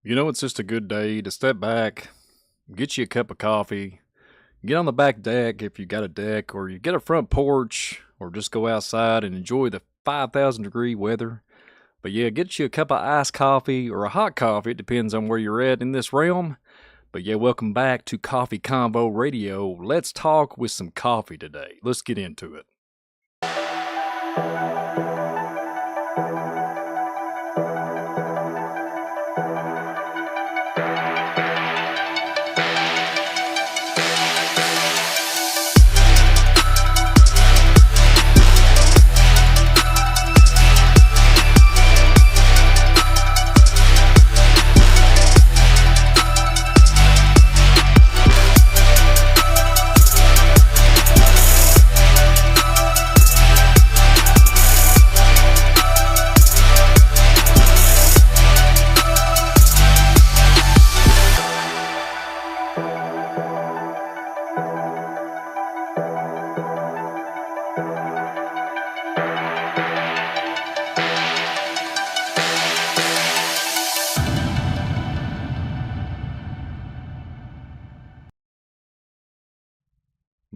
It's just a good day to step back, get you a cup of coffee, get on the back deck if you got a deck, or you get a front porch, or just go outside and enjoy the 5,000 degree weather. But yeah, get you a cup of iced coffee or a hot coffee. It depends on where you're at in this realm. But yeah, welcome back to Coffee Convo Radio. Let's talk with some coffee today. Let's get into it.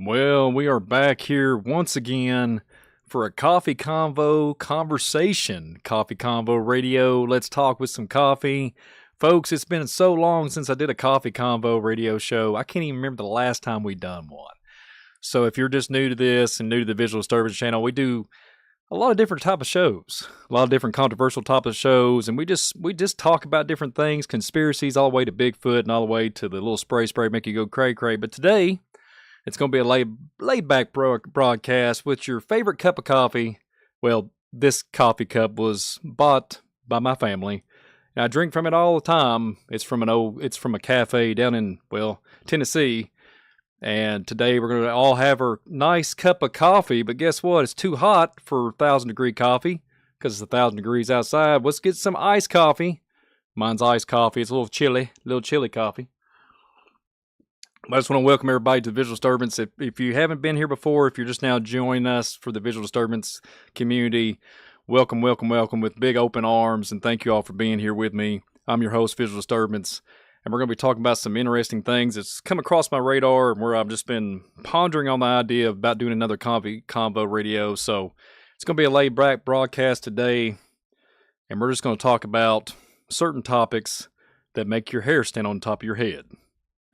Well, we are back here once again for a coffee convo conversation. Coffee Convo Radio. Let's talk with some coffee. Folks, it's been so long since I did a coffee convo radio show. I can't even remember the last time we done one. So if you're just new to this and new to the Visual Disturbance channel, we do a lot of different type of shows, a lot of different controversial type of shows, and we just talk about different things, conspiracies all the way to Bigfoot and all the way to the little spray make you go cray cray. But today, it's going to be a laid back broadcast with your favorite cup of coffee. Well, this coffee cup was bought by my family, and I drink from it all the time. It's from a cafe down in, Tennessee. And today we're going to all have our nice cup of coffee, but guess what? It's too hot for 1,000 degree coffee because it's 1,000 degrees outside. Let's get some iced coffee. Mine's iced coffee. It's a little chilly coffee. I just want to welcome everybody to the Visual Disturbance. If you haven't been here before, if you're just now joining us for the Visual Disturbance community, welcome with big open arms, and thank you all for being here with me. I'm your host, Visual Disturbance, and we're going to be talking about some interesting things that's come across my radar and where I've just been pondering on the idea about doing another coffee convo radio. So it's going to be a laid back broadcast today, and we're just going to talk about certain topics that make your hair stand on top of your head.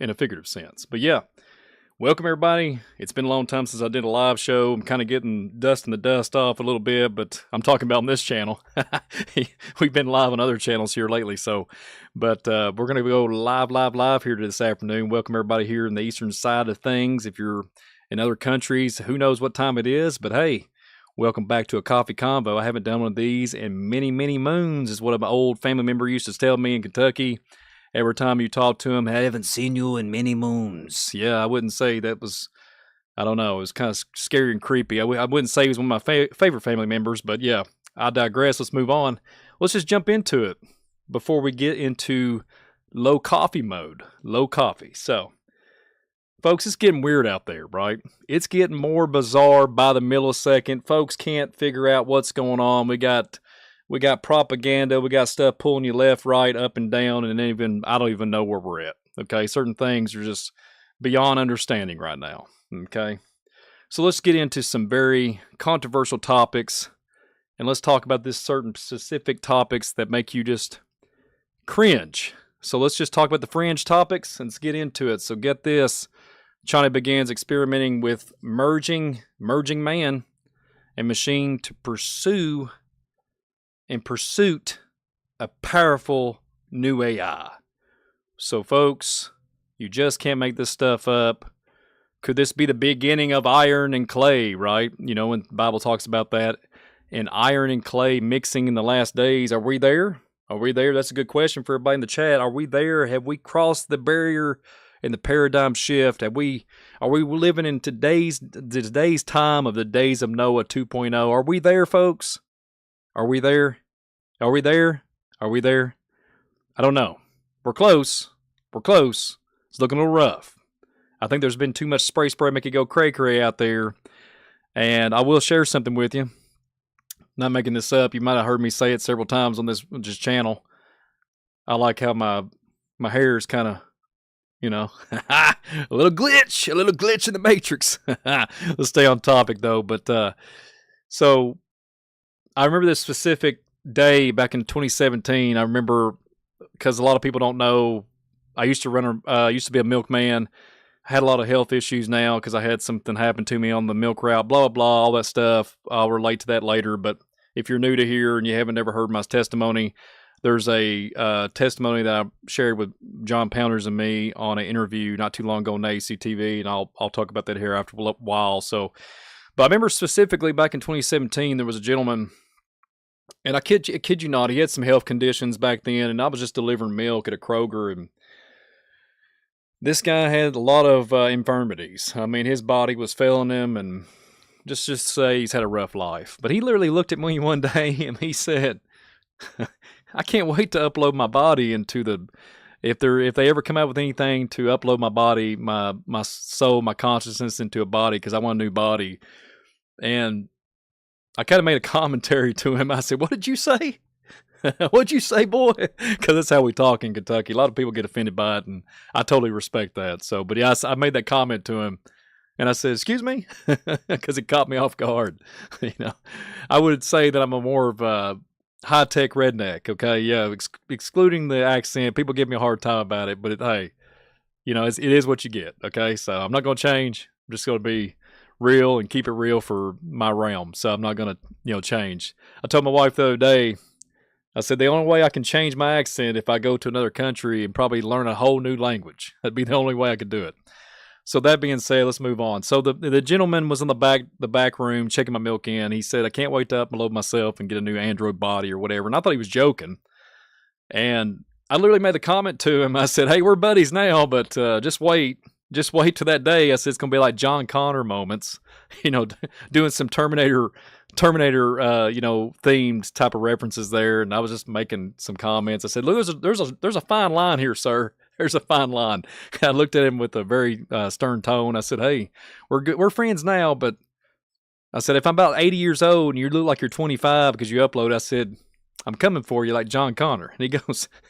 In a figurative sense. But yeah, welcome everybody. It's been a long time since I did a live show. I'm kind of dusting the dust off a little bit, but I'm talking about on this channel. We've been live on other channels here lately, but we're going to go live here this afternoon. Welcome everybody here in the eastern side of things. If you're in other countries, who knows what time it is, but hey, welcome back to a coffee convo. I haven't done one of these in many moons, is what my old family member used to tell me in Kentucky. Every time you talk to him, I haven't seen you in many moons. Yeah, I wouldn't say that was, I don't know, it was kind of scary and creepy. I wouldn't say he was one of my favorite family members, but yeah, I digress. Let's move on. Let's just jump into it before we get into low coffee mode. Low coffee. So, folks, it's getting weird out there, right? It's getting more bizarre by the millisecond. Folks can't figure out what's going on. We got propaganda, we got stuff pulling you left, right, up and down, and I don't even know where we're at. Okay, certain things are just beyond understanding right now. Okay, so let's get into some very controversial topics, and let's talk about this certain specific topics that make you just cringe. So let's just talk about the fringe topics and let's get into it. So get this: China begins experimenting with merging man and machine in pursuit of powerful new AI. So folks, you just can't make this stuff up. Could this be the beginning of iron and clay, right? You know, when the Bible talks about that, and iron and clay mixing in the last days. Are we there? Are we there? That's a good question for everybody in the chat. Are we there? Have we crossed the barrier in the paradigm shift? Are we living in today's time of the days of Noah 2.0? Are we there, folks? Are we there? Are we there? Are we there? I don't know. We're close. It's looking a little rough. I think there's been too much spray make it go cray cray out there. And I will share something with you. Not making this up. You might have heard me say it several times on this channel. I like how my hair is kind of, a little glitch in the matrix. Let's stay on topic though. But so I remember this specific day back in 2017. I remember because a lot of people don't know. I used to used to be a milkman. I had a lot of health issues now because I had something happen to me on the milk route. Blah blah blah, all that stuff. I'll relate to that later. But if you're new to here and you haven't ever heard my testimony, there's a testimony that I shared with John Pounders and me on an interview not too long ago on ACTV, and I'll talk about that here after a while. So, but I remember specifically back in 2017, there was a gentleman, and I kid you not, he had some health conditions back then, and I was just delivering milk at a Kroger, and this guy had a lot of infirmities. I mean, his body was failing him, and just say he's had a rough life. But he literally looked at me one day and he said, I can't wait to upload my body into the if they ever come out with anything to upload my body, my soul, my consciousness into a body, because I want a new body. And I kind of made a commentary to him. I said, "What did you say? What'd you say, boy?" Because that's how we talk in Kentucky. A lot of people get offended by it, and I totally respect that. So, but yeah, I made that comment to him. And I said, "Excuse me," because it caught me off guard. I would say that I'm a more of a high-tech redneck. Okay, yeah, excluding the accent, people give me a hard time about it. But hey, it is what you get. Okay, so I'm not going to change. I'm just going to be real and keep it real for my realm. So I'm not going to, change. I told my wife the other day, I said the only way I can change my accent if I go to another country and probably learn a whole new language. That'd be the only way I could do it. So that being said, let's move on. So the gentleman was in the back room checking my milk in. He said, "I can't wait to upload myself and get a new Android body or whatever." And I thought he was joking. And I literally made the comment to him. I said, "Hey, we're buddies now, but just wait till that day." I said it's gonna be like John Connor moments, doing some Terminator, themed type of references there. And I was just making some comments. I said, "Look, there's a fine line here, sir. There's a fine line." I looked at him with a very stern tone. I said, "Hey, we're friends now, but," I said, "if I'm about 80 years old and you look like you're 25 because you upload," I said, "I'm coming for you like John Connor." And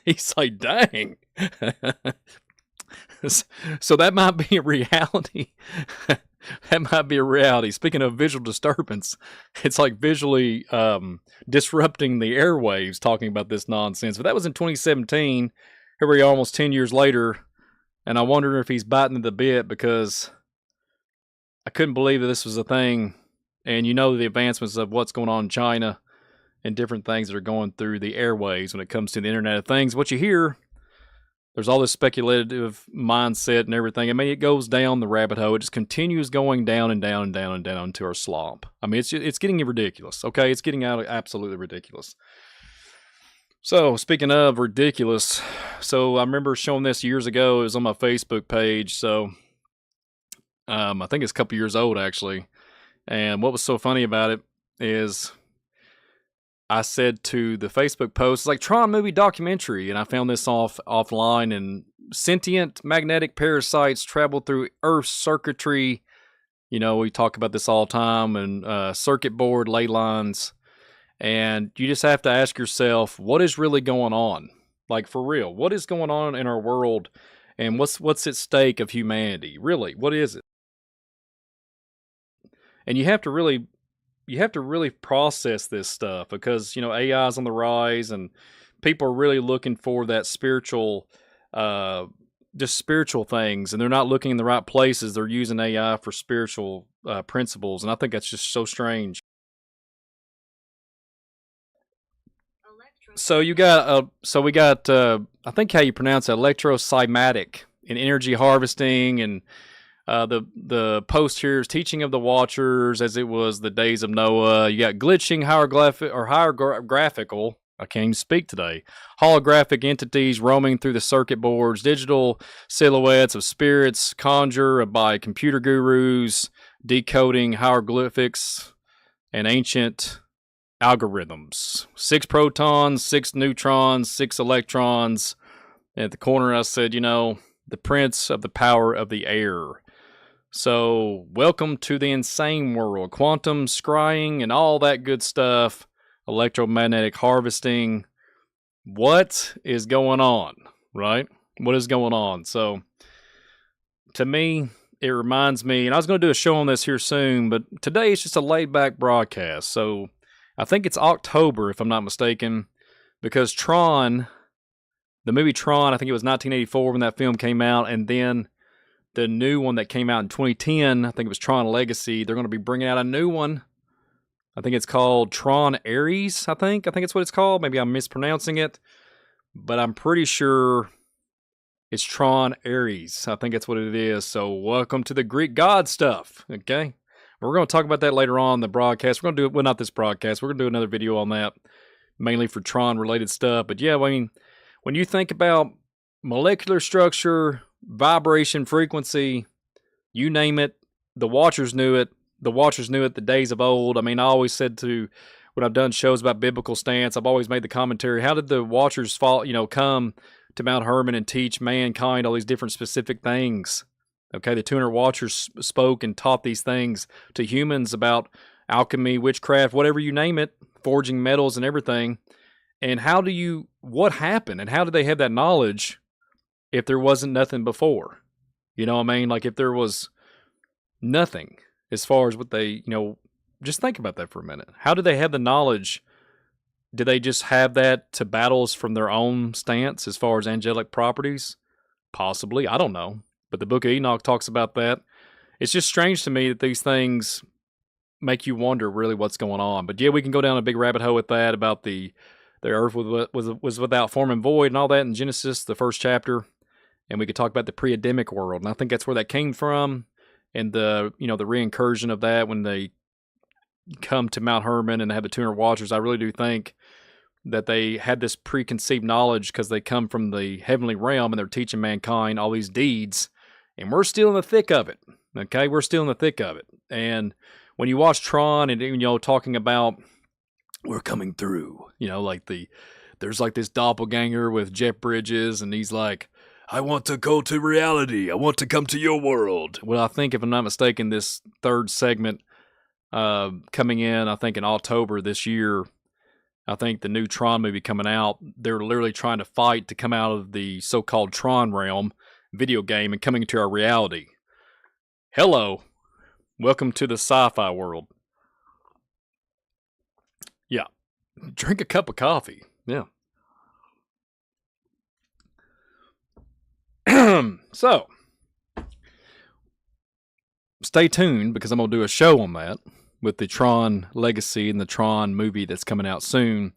he's like, "Dang." So that might be a reality. That might be a reality. Speaking of visual disturbance, it's like visually disrupting the airwaves talking about this nonsense. But that was in 2017. Here we are almost 10 years later, and I wonder if he's biting the bit, because I couldn't believe that this was a thing. And the advancements of what's going on in China and different things that are going through the airwaves when it comes to the Internet of Things. What you hear, there's all this speculative mindset and everything. I mean, it goes down the rabbit hole. It just continues going down and down and down and down to our slump. I mean, it's getting ridiculous, okay? It's getting absolutely ridiculous. So, speaking of ridiculous, so I remember showing this years ago. It was on my Facebook page. So, I think it's a couple years old, actually. And what was so funny about it is I said to the Facebook post, it's like Tron movie documentary, and I found this offline, and sentient magnetic parasites travel through Earth's circuitry. We talk about this all the time, and circuit board ley lines. And you just have to ask yourself, what is really going on? Like, for real, what is going on in our world, and what's at stake of humanity? Really, what is it? And you have to really process this stuff, because AI is on the rise, and people are really looking for that spiritual, just spiritual things, and they're not looking in the right places. They're using AI for spiritual principles, and I think that's just so strange. So we got I think how you pronounce it, electrocymatic in energy harvesting, and the post here is teaching of the Watchers as it was the days of Noah. You got glitching hierographical. I can't even speak today. Holographic entities roaming through the circuit boards, digital silhouettes of spirits conjured by computer gurus, decoding hieroglyphics and ancient algorithms. 6 protons, 6 neutrons, 6 electrons. And at the corner, I said, the prince of the power of the air. So, welcome to the insane world. Quantum scrying and all that good stuff. Electromagnetic harvesting. what is going on, right? What is going on? So, to me, it reminds me, and I was going to do a show on this here soon, but today it's just a laid back broadcast. So, I think it's October, if I'm not mistaken, because Tron, the movie Tron, I think it was 1984 when that film came out, and then the new one that came out in 2010, I think it was Tron Legacy, they're going to be bringing out a new one. I think it's called Tron Ares, I think it's what it's called. Maybe I'm mispronouncing it, but I'm pretty sure it's Tron Ares. I think that's what it is. So welcome to the Greek god stuff, okay? We're going to talk about that later on in the broadcast. We're going to do it, well, not this broadcast. We're going to do another video on that, mainly for Tron-related stuff. But yeah, I mean, when you think about molecular structure, vibration, frequency, you name it, the Watchers knew it. The Watchers knew it the days of old. I mean, I always said to, when I've done shows about biblical stance, I've always made the commentary, how did the Watchers come to Mount Hermon and teach mankind all these different specific things? Okay, the 200 Watchers spoke and taught these things to humans about alchemy, witchcraft, whatever you name it, forging metals and everything. And what happened? And how did they have that knowledge if there wasn't nothing before? You know what I mean? Like if there was nothing as far as what they, just think about that for a minute. How did they have the knowledge? Did they just have that to battles from their own stance as far as angelic properties? Possibly. I don't know. But the Book of Enoch talks about that. It's just strange to me that these things make you wonder really what's going on. But yeah, we can go down a big rabbit hole with that about the earth was without form and void and all that in Genesis, the first chapter. And we could talk about the pre-Adamic world. And I think that's where that came from. And the reincursion of that when they come to Mount Hermon and have the 200 Watchers, I really do think that they had this preconceived knowledge because they come from the heavenly realm and they're teaching mankind all these deeds. And we're still in the thick of it. Okay, we're still in the thick of it. And when you watch Tron and talking about we're coming through, there's like this doppelganger with Jeff Bridges, and he's like, I want to go to reality. I want to come to your world. Well, I think if I'm not mistaken, this third segment coming in, I think in October this year, I think the new Tron movie coming out, they're literally trying to fight to come out of the so-called Tron realm video game and coming into our reality. Hello. Welcome to the sci-fi world. Yeah. Drink a cup of coffee. Yeah. So, stay tuned because I'm going to do a show on that with the Tron Legacy and the Tron movie that's coming out soon.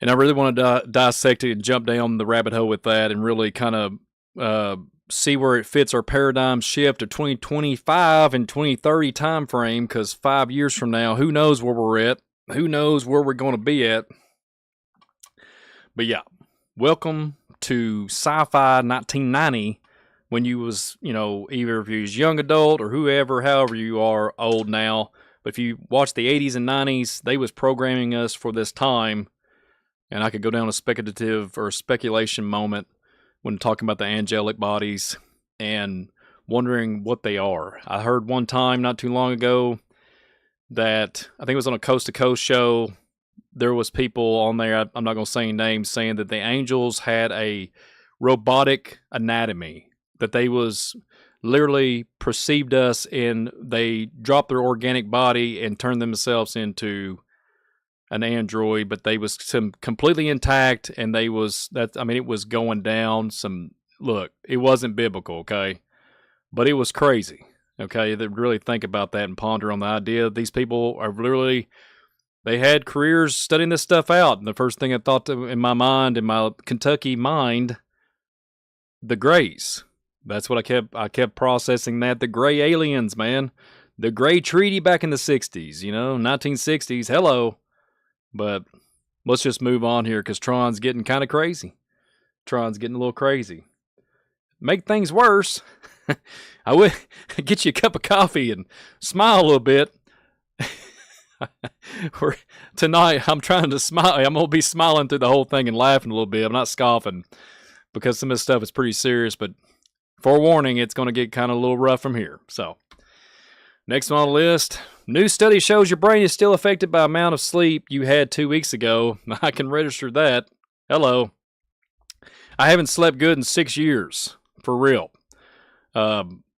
And I really want to dissect it and jump down the rabbit hole with that and really kind of see where it fits our paradigm shift to 2025 and 2030 time frame, because 5 years from now, who knows where we're at? Who knows where we're going to be at? But yeah, welcome to Sci-Fi 1990, when you was, either if you was young adult or however you are old now. But if you watch the 80s and 90s, they was programming us for this time. And I could go down a speculative or speculation moment when talking about the angelic bodies and wondering what they are. I heard one time not too long ago that, I think it was on a Coast to Coast show, there was people on there, I'm not going to say any names, saying that the angels had a robotic anatomy, that they was literally perceived us and they dropped their organic body and turned themselves into an android, but they was completely intact, and it was going down look, it wasn't biblical, okay? But it was crazy, okay? They really think about that and ponder on the idea that these people are literally, they had careers studying this stuff out. And the first thing I thought in my mind, in my Kentucky mind, the Greys. That's what I kept processing that. The gray aliens, man. The Gray Treaty back in the 60s, 1960s. Hello. But let's just move on here because Tron's getting kind of crazy. Tron's getting a little crazy. Make things worse, I would get you a cup of coffee and smile a little bit. Tonight, I'm trying to smile. I'm going to be smiling through the whole thing and laughing a little bit. I'm not scoffing because some of this stuff is pretty serious, but forewarning, it's going to get kind of a little rough from here. So, next on the list, new study shows your brain is still affected by the amount of sleep you had 2 weeks ago. I can register that. Hello. I haven't slept good in 6 years, for real.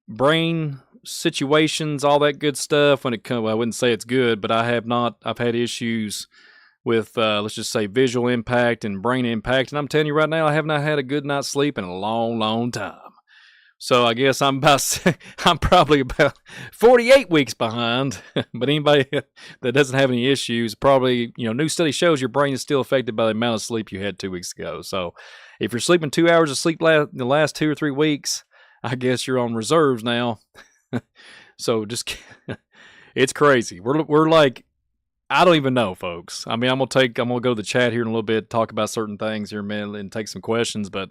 Brain situations, all that good stuff. When it comes, well, I wouldn't say it's good, but I have not. I've had issues with, let's just say, visual impact and brain impact. And I'm telling you right now, I have not had a good night's sleep in a long, long time. So I guess I'm probably about 48 weeks behind. But anybody that doesn't have any issues, probably, new study shows your brain is still affected by the amount of sleep you had 2 weeks ago. So if you're sleeping 2 hours of sleep the last 2 or 3 weeks, I guess you're on reserves now. So it's crazy. We're like, I don't even know, folks. I mean, I'm gonna go to the chat here in a little bit, talk about certain things here, man, and take some questions. But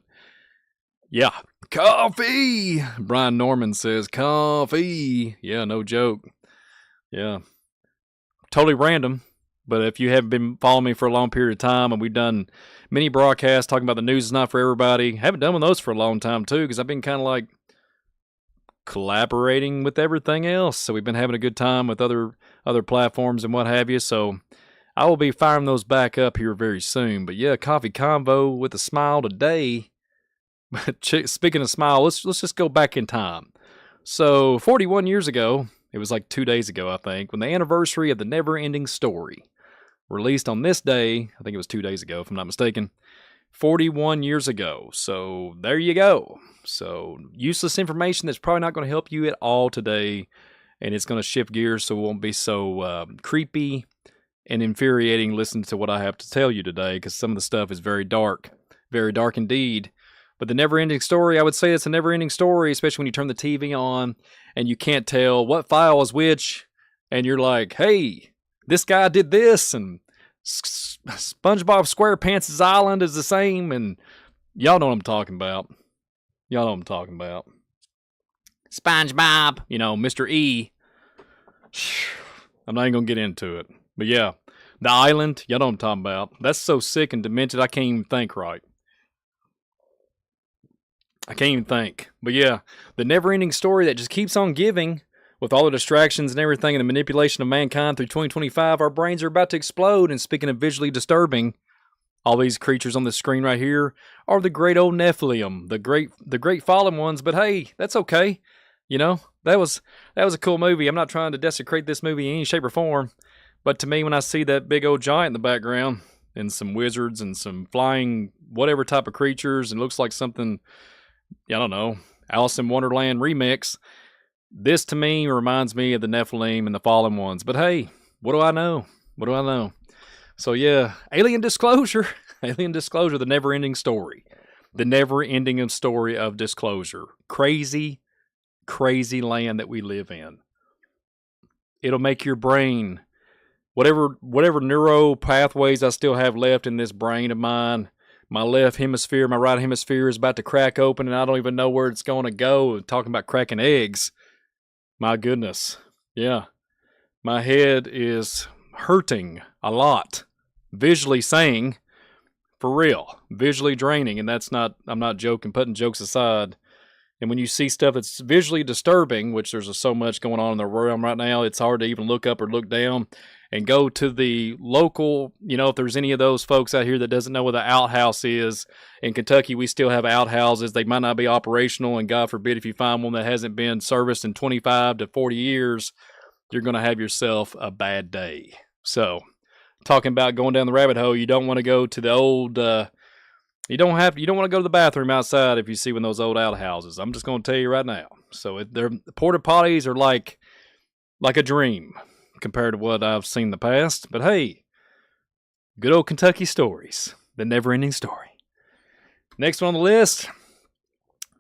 yeah, coffee. Brian Norman says coffee. Yeah, no joke. Yeah, totally random. But if you haven't been following me for a long period of time, and we've done many broadcasts talking about the news is not for everybody, haven't done one of those for a long time too, because I've been kind of like collaborating with everything else. So we've been having a good time with other platforms and what have you. So I will be firing those back up here very soon. But yeah, coffee convo with a smile today. Speaking of smile, let's just go back in time. So 41 years ago, it was like 2 days ago, I think, when the anniversary of the Never Ending Story released on this day. I think it was 2 days ago, if I'm not mistaken. 41 years ago. So there you go. So useless information that's probably not going to help you at all today, and it's going to shift gears so it won't be so creepy and infuriating listening to what I have to tell you today, because some of the stuff is very dark indeed. But the never-ending story, I would say it's a never-ending story, especially when you turn the TV on and you can't tell what file is which, and you're like, hey, this guy did this, and SpongeBob SquarePants' island is the same, and y'all know what I'm talking about. SpongeBob, Mr. E. I'm not even going to get into it. But yeah, the island, y'all know what I'm talking about. That's so sick and demented, I can't even think right. I can't even think. But yeah, the never-ending story that just keeps on giving. With all the distractions and everything and the manipulation of mankind through 2025, our brains are about to explode. And speaking of visually disturbing, all these creatures on the screen right here are the great old Nephilim, the great fallen ones. But hey, that's okay. That was a cool movie. I'm not trying to desecrate this movie in any shape or form. But to me, when I see that big old giant in the background and some wizards and some flying whatever type of creatures, and looks like something, I don't know, Alice in Wonderland remix. This, to me, reminds me of the Nephilim and the fallen ones. But hey, what do I know? So yeah, alien disclosure, the never-ending story. The never-ending story of disclosure. Crazy land that we live in. It'll make your brain, whatever neuro pathways I still have left in this brain of mine, my left hemisphere, my right hemisphere is about to crack open, and I don't even know where it's going to go. Talking about cracking eggs. My goodness. Yeah. My head is hurting a lot. Visually saying, for real. Visually draining. And I'm not joking, putting jokes aside. And when you see stuff that's visually disturbing, which there's so much going on in the realm right now, it's hard to even look up or look down and go to the local, if there's any of those folks out here that doesn't know what the outhouse is. In Kentucky, we still have outhouses. They might not be operational, and God forbid if you find one that hasn't been serviced in 25 to 40 years, you're going to have yourself a bad day. So, talking about going down the rabbit hole, you don't want to go to the old, you don't want to go to the bathroom outside if you see one of those old outhouses. I'm just going to tell you right now. So, the porta potties are like a dream compared to what I've seen in the past. But hey, good old Kentucky stories. The never-ending story. Next one on the list.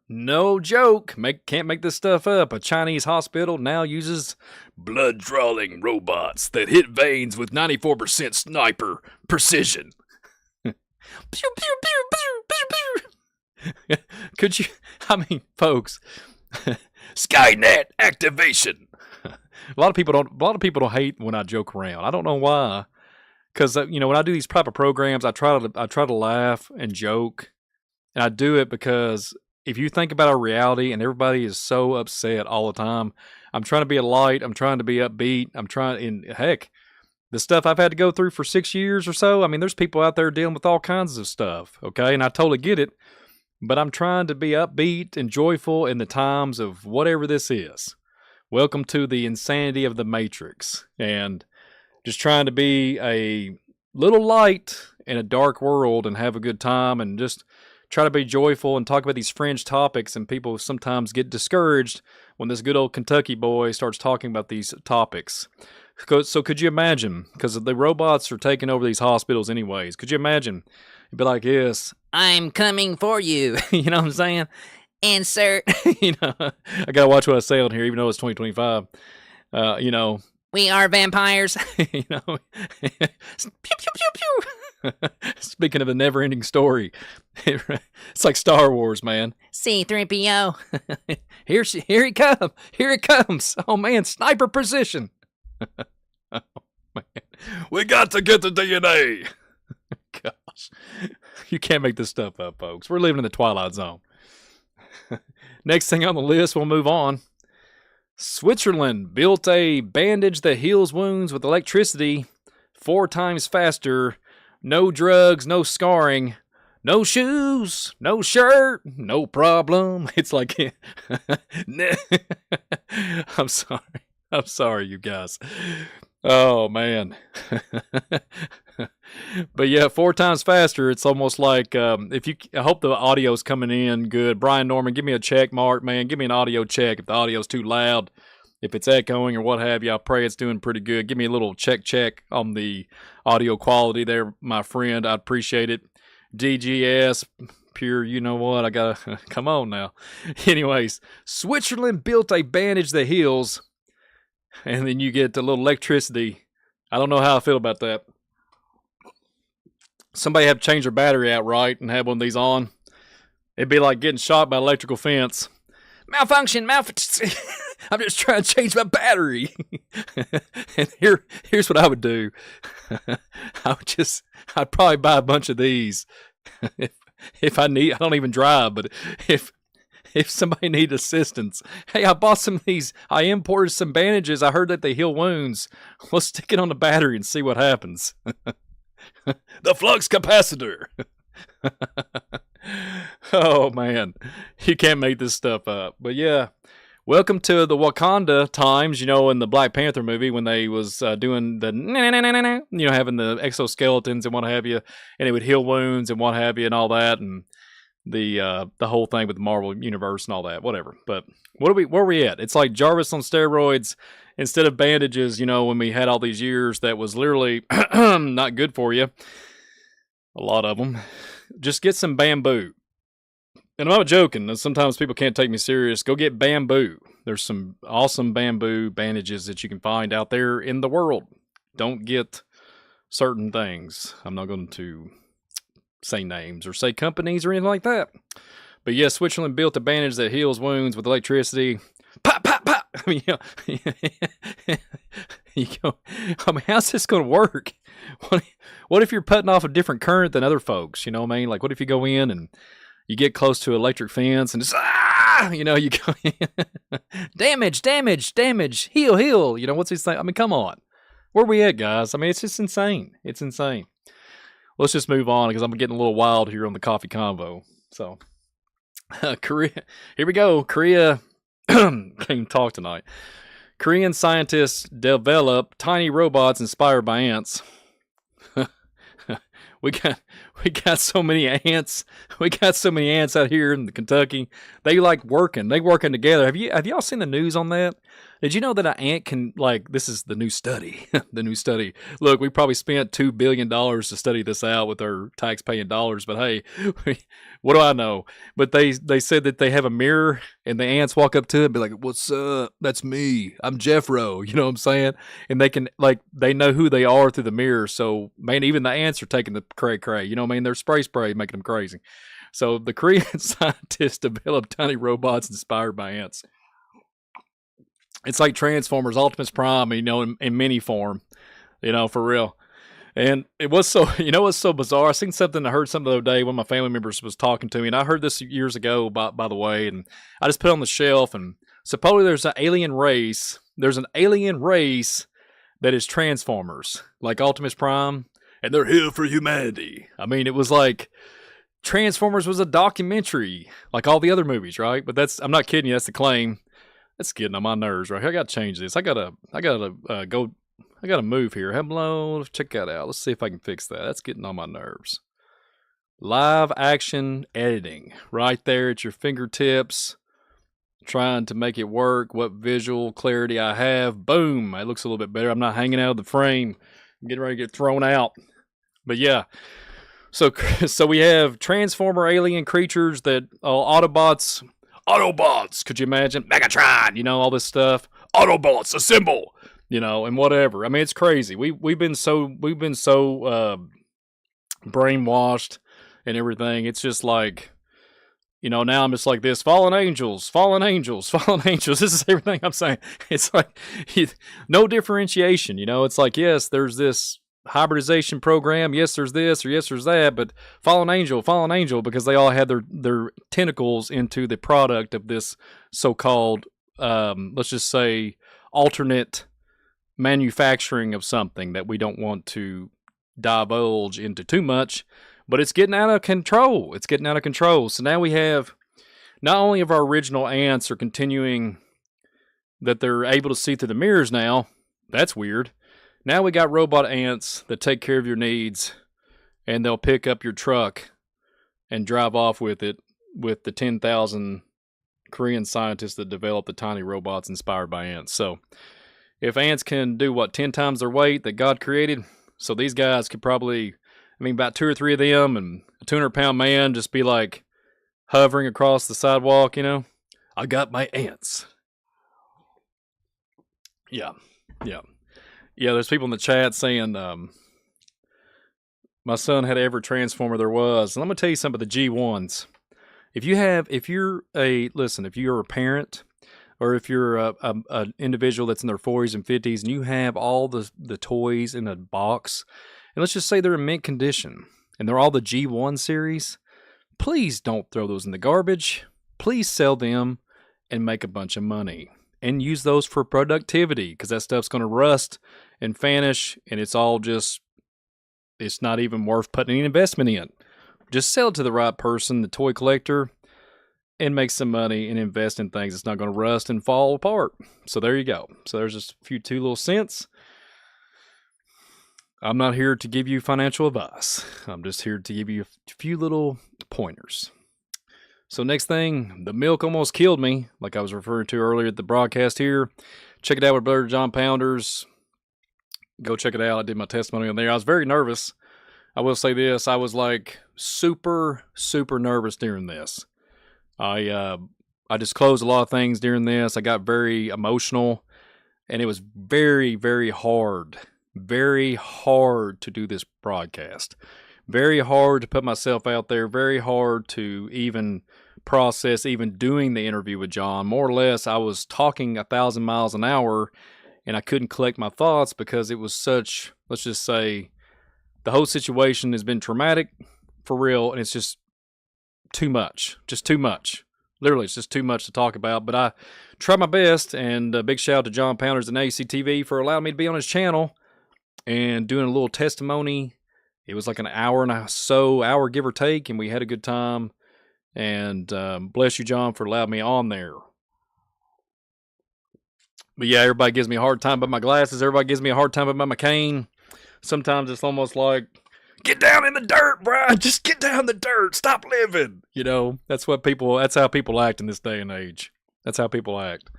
No joke. Can't make this stuff up. A Chinese hospital now uses blood-drawing robots that hit veins with 94% sniper precision. Pew, pew, pew, pew, pew, pew. Could you, folks, Skynet activation. A lot of people don't hate when I joke around. I don't know why. Because when I do these type of programs, I try to laugh and joke, and I do it because if you think about our reality, and everybody is so upset all the time, I'm trying to be a light. I'm trying to be upbeat. And heck, the stuff I've had to go through for 6 years or so. I mean, there's people out there dealing with all kinds of stuff, okay? And I totally get it, but I'm trying to be upbeat and joyful in the times of whatever this is. Welcome to the insanity of the Matrix, and just trying to be a little light in a dark world and have a good time and just try to be joyful and talk about these fringe topics. And people sometimes get discouraged when this good old Kentucky boy starts talking about these topics. So could you imagine, because the robots are taking over these hospitals anyways, could you imagine? It'd be like, yes, I'm coming for you. You know what I'm saying? Insert. You know, I got to watch what I say on here, even though it's 2025. You know, we are vampires. You know, pew, pew, pew, pew. Speaking of a never-ending story, it's like Star Wars, man. C-3PO. Here he comes. Here it comes. Oh, man, sniper precision. Oh, man. We got to get the DNA. Gosh. You can't make this stuff up, folks. We're living in the Twilight Zone. Next thing on the list, we'll move on. Switzerland built a bandage that heals wounds with electricity 4 times faster. No drugs, no scarring, no shoes, no shirt, no problem. It's like, I'm sorry. I'm sorry, you guys. Oh, man. But yeah, 4 times faster. It's almost like, I hope the audio's coming in good. Brian Norman, give me a check mark, man. Give me an audio check if the audio's too loud. If it's echoing or what have you, I pray it's doing pretty good. Give me a little check on the audio quality there, my friend. I'd appreciate it. DGS, pure, you know what? I gotta, come on now. Anyways, Switzerland built a bandage that heals, and then you get a little electricity. I don't know how I feel about that. Somebody have to change their battery out right and have one of these on. It'd be like getting shot by an electrical fence. Malfunction. I'm just trying to change my battery. And here's what I would do. I'd probably buy a bunch of these. If I don't even drive, but if somebody needs assistance, hey, I bought some of these. I imported some bandages. I heard that they heal wounds. Let's stick it on the battery and see what happens. The flux capacitor. Oh, man. You can't make this stuff up. But yeah, welcome to the Wakanda times, you know, in the Black Panther movie when they was doing the, you know, having the exoskeletons and what have you, and it would heal wounds and what have you and all that, and the whole thing with the Marvel Universe and all that, whatever. But where are we at? It's like Jarvis on steroids instead of bandages, you know, when we had all these years that was literally not good for you. A lot of them. Just get some bamboo. And I'm not joking. Sometimes people can't take me serious. Go get bamboo. There's some awesome bamboo bandages that you can find out there in the world. Don't get certain things. I'm not going to say names or say companies or anything like that. But yes, Switzerland built a bandage that heals wounds with electricity. Pop, pop, pop. I mean, I mean, how's this going to work? What if you're putting off a different current than other folks? You know what I mean? Like, what if you go in and you get close to an electric fence and just, you know, you go damage, heal. You know, what's this thing? I mean, come on. Where are we at, guys? I mean, it's just insane. It's insane. Let's just move on because I'm getting a little wild here on the Coffee Convo. So, Korea, here we go. Korea, can't even talk tonight. Korean scientists develop tiny robots inspired by ants. We got so many ants. We got so many ants out here in Kentucky. They like working. They working together. Have y'all seen the news on that? Did you know that an ant can, like, this is the new study. The new study. Look, we probably spent $2 billion to study this out with our tax-paying dollars, but hey, what do I know? But they said that they have a mirror, and the ants walk up to it and be like, "What's up? That's me. I'm Jeffro." You know what I'm saying? And they can, like, they know who they are through the mirror. So, man, even the ants are taking the cray-cray. You know what I mean? They're spray making them crazy. So the Korean scientists developed tiny robots inspired by ants. It's like Transformers, Optimus Prime, you know, in mini form, you know, for real. And it was so, you know, what's so bizarre? I seen something, I heard something the other day. One of my family members was talking to me, and I heard this years ago, by the way, and I just put it on the shelf. And supposedly there's an alien race that is Transformers, like Optimus Prime, and they're here for humanity. I mean, it was like Transformers was a documentary, like all the other movies, right? But I'm not kidding you, that's the claim. That's getting on my nerves, right? I gotta change this. I gotta move here. Hello, let's check that out. Let's see if I can fix that. That's getting on my nerves. Live action editing, right there at your fingertips. Trying to make it work. What visual clarity I have. Boom! It looks a little bit better. I'm not hanging out of the frame. I'm getting ready to get thrown out. But yeah. So we have Transformer alien creatures that Autobots. Could you imagine? Megatron, you know, all this stuff. Autobots, assemble, you know, and whatever. I mean, it's crazy. We've been so brainwashed and everything. It's just like, you know, now I'm just like this. Fallen angels, fallen angels, fallen angels. This is everything I'm saying. It's like no differentiation. You know, it's like, yes, there's this hybridization program. Yes, there's this, or yes, there's that. But fallen angel, because they all had their tentacles into the product of this so-called, let's just say, alternate manufacturing of something that we don't want to divulge into too much. But it's getting out of control. So now we have, not only of our original ants are continuing that they're able to see through the mirrors now. That's weird. Now we got robot ants that take care of your needs, and they'll pick up your truck and drive off with it with the 10,000 Korean scientists that developed the tiny robots inspired by ants. So if ants can do, 10 times their weight that God created, so these guys could probably, about 2 or 3 of them and a 200-pound man just be like hovering across the sidewalk, you know? I got my ants. Yeah. There's people in the chat saying my son had every Transformer there was. And I'm going to tell you some of the G1s. If you're a parent, or if you're a individual that's in their 40s and 50s and you have all the toys in a box, and let's just say they're in mint condition, and they're all the G1 series, please don't throw those in the garbage. Please sell them and make a bunch of money. And use those for productivity, because that stuff's going to rust and vanish, and it's not even worth putting any investment in. Just sell it to the right person, the toy collector, and make some money and invest in things that's not going to rust and fall apart. So there you go. So there's just two little cents. I'm not here to give you financial advice. I'm just here to give you a few little pointers. So next thing, the milk almost killed me, like I was referring to earlier at the broadcast here. Check it out with Brother John Pounders. Go check it out. I did my testimony on there. I was very nervous. I will say this. I was like super, super nervous during this. I disclosed a lot of things during this. I got very emotional, and it was very, very hard to do this broadcast. Very hard to put myself out there. Very hard to even process even doing the interview with John. More or less, I was talking 1,000 miles an hour, and I couldn't collect my thoughts because it was such, let's just say, the whole situation has been traumatic for real, and it's just too much. Just too much. Literally, it's just too much to talk about. But I tried my best, and a big shout out to John Pounders and ACTV for allowing me to be on his channel and doing a little testimony. It was like an hour and a so, hour give or take, and we had a good time. And bless you, John, for allowing me on there. But yeah, everybody gives me a hard time about my glasses. Everybody gives me a hard time about my cane. Sometimes it's almost like, get down in the dirt, Brian. Just get down in the dirt. Stop living. You know, that's how people act in this day and age. That's how people act.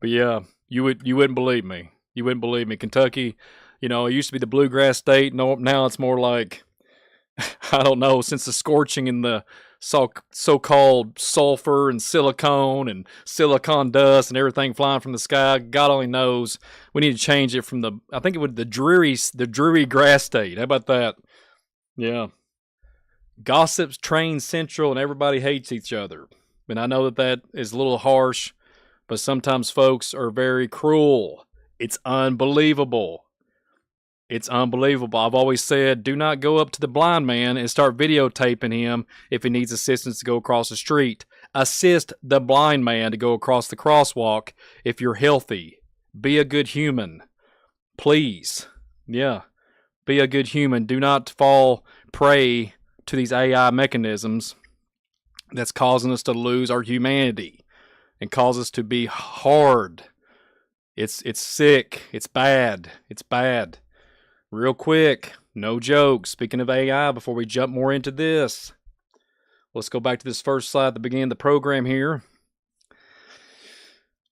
But yeah, you wouldn't believe me. You wouldn't believe me. Kentucky, you know, it used to be the bluegrass state. No, now it's more like, I don't know, since the scorching and the so-called sulfur and silicon dust and everything flying from the sky, God only knows. We need to change it from the dreary grass state. How about that? Yeah. Gossips train central and everybody hates each other. And I know that is a little harsh, but sometimes folks are very cruel. It's unbelievable. It's unbelievable. I've always said, do not go up to the blind man and start videotaping him if he needs assistance to go across the street. Assist the blind man to go across the crosswalk if you're healthy. Be a good human. Please. Yeah. Be a good human. Do not fall prey to these AI mechanisms that's causing us to lose our humanity and cause us to be hard. It's sick. It's bad. It's bad. Real quick, no joke. Speaking of AI, before we jump more into this, let's go back to this first slide at the beginning of the program here.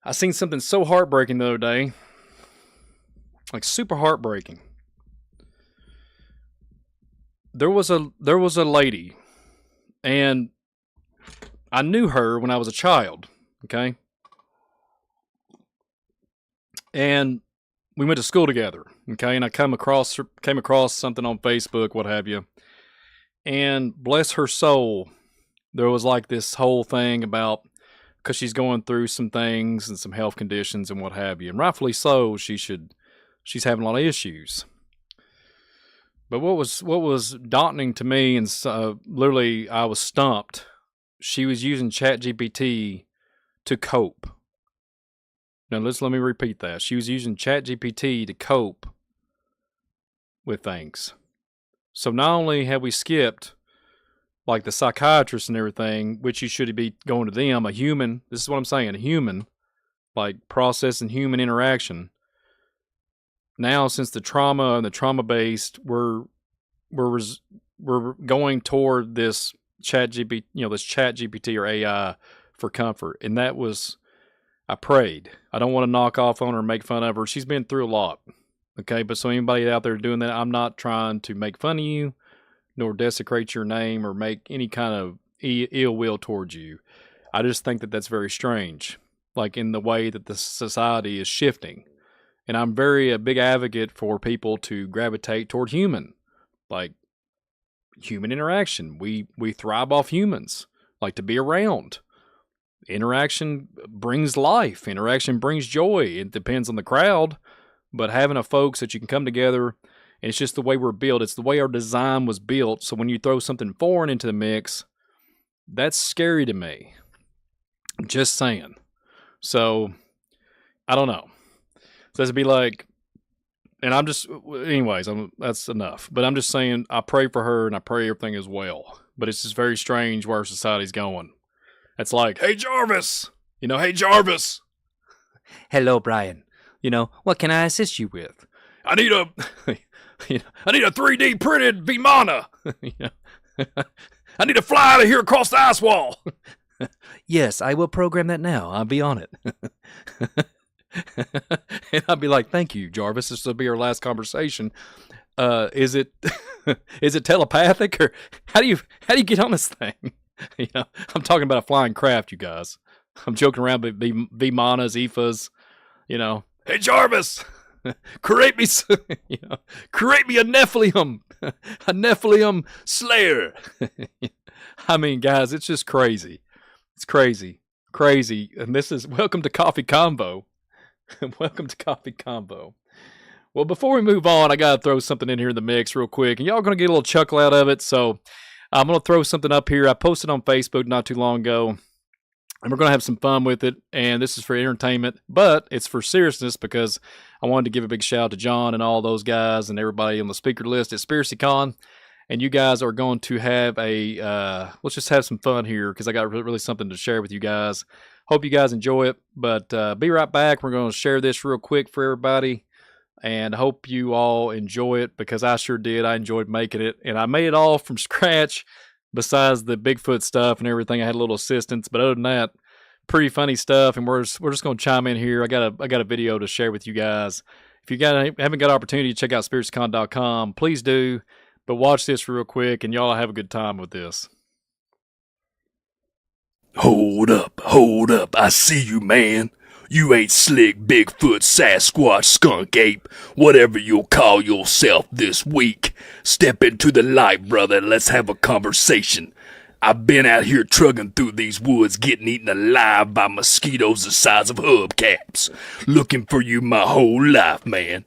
I seen something so heartbreaking the other day. Like super heartbreaking. There was a lady, and I knew her when I was a child, okay? And we went to school together, okay? And I came across something on Facebook, what have you. And bless her soul, there was like this whole thing about, because she's going through some things and some health conditions and what have you. And rightfully so, she's having a lot of issues. But what was daunting to me, and literally I was stumped, she was using ChatGPT to cope. Now let me repeat that. She was using ChatGPT to cope with things. So not only have we skipped like the psychiatrist and everything, which you should be going to them, a human, this is what I'm saying, a human, like processing human interaction. Now, since the trauma and the trauma-based, we're going toward this ChatGPT or AI for comfort. And that was, I prayed. I don't want to knock off on her or make fun of her. She's been through a lot. Okay, but so anybody out there doing that, I'm not trying to make fun of you, nor desecrate your name or make any kind of ill will towards you. I just think that that's very strange, like in the way that the society is shifting. And I'm a big advocate for people to gravitate toward human interaction. We thrive off humans, like to be around. Interaction brings life. Interaction brings joy. It depends on the crowd, but having a folks that you can come together, and it's just the way we're built. It's the way our design was built. So when you throw something foreign into the mix, that's scary to me. I'm just saying. So I don't know. So that'd be like, and I'm just, anyways, that's enough. But I'm just saying, I pray for her and I pray everything is well. But it's just very strange where our society's going. It's like, hey Jarvis, hey Jarvis. Hello, Brian. What can I assist you with? I need a 3D printed Vimana. I need to fly out of here across the ice wall. Yes, I will program that now. I'll be on it. And I'd be like, thank you, Jarvis. This will be our last conversation. Is it telepathic, or how do you get on this thing? I'm talking about a flying craft, you guys. I'm joking around, but Vimanas, Ifas, Hey Jarvis, create me a Nephilim, a Nephilim slayer. I mean, guys, it's just crazy. It's crazy. And this is welcome to Coffee Convo. Welcome to Coffee Convo. Well, before we move on, I got to throw something in here in the mix real quick, and y'all going to get a little chuckle out of it. So I'm going to throw something up here. I posted on Facebook not too long ago, and we're going to have some fun with it. And this is for entertainment, but it's for seriousness because I wanted to give a big shout out to John and all those guys and everybody on the speaker list at SpiracyCon. And you guys are going to have let's just have some fun here because I got really something to share with you guys. Hope you guys enjoy it, but be right back. We're going to share this real quick for everybody, and I hope you all enjoy it because I sure did. I enjoyed making it, and I made it all from scratch besides the Bigfoot stuff and everything. I had a little assistance, but other than that, pretty funny stuff, and we're just going to chime in here. I got a video to share with you guys. If you haven't got an opportunity to check out SpiracyCon.com, please do, but watch this real quick, and y'all have a good time with this. Hold up, I see you, man. You ain't slick, Bigfoot, Sasquatch, skunk ape, whatever you'll call yourself this week. Step into the light, brother, let's have a conversation. I've been out here trugging through these woods, getting eaten alive by mosquitoes the size of hubcaps. Looking for you my whole life, man.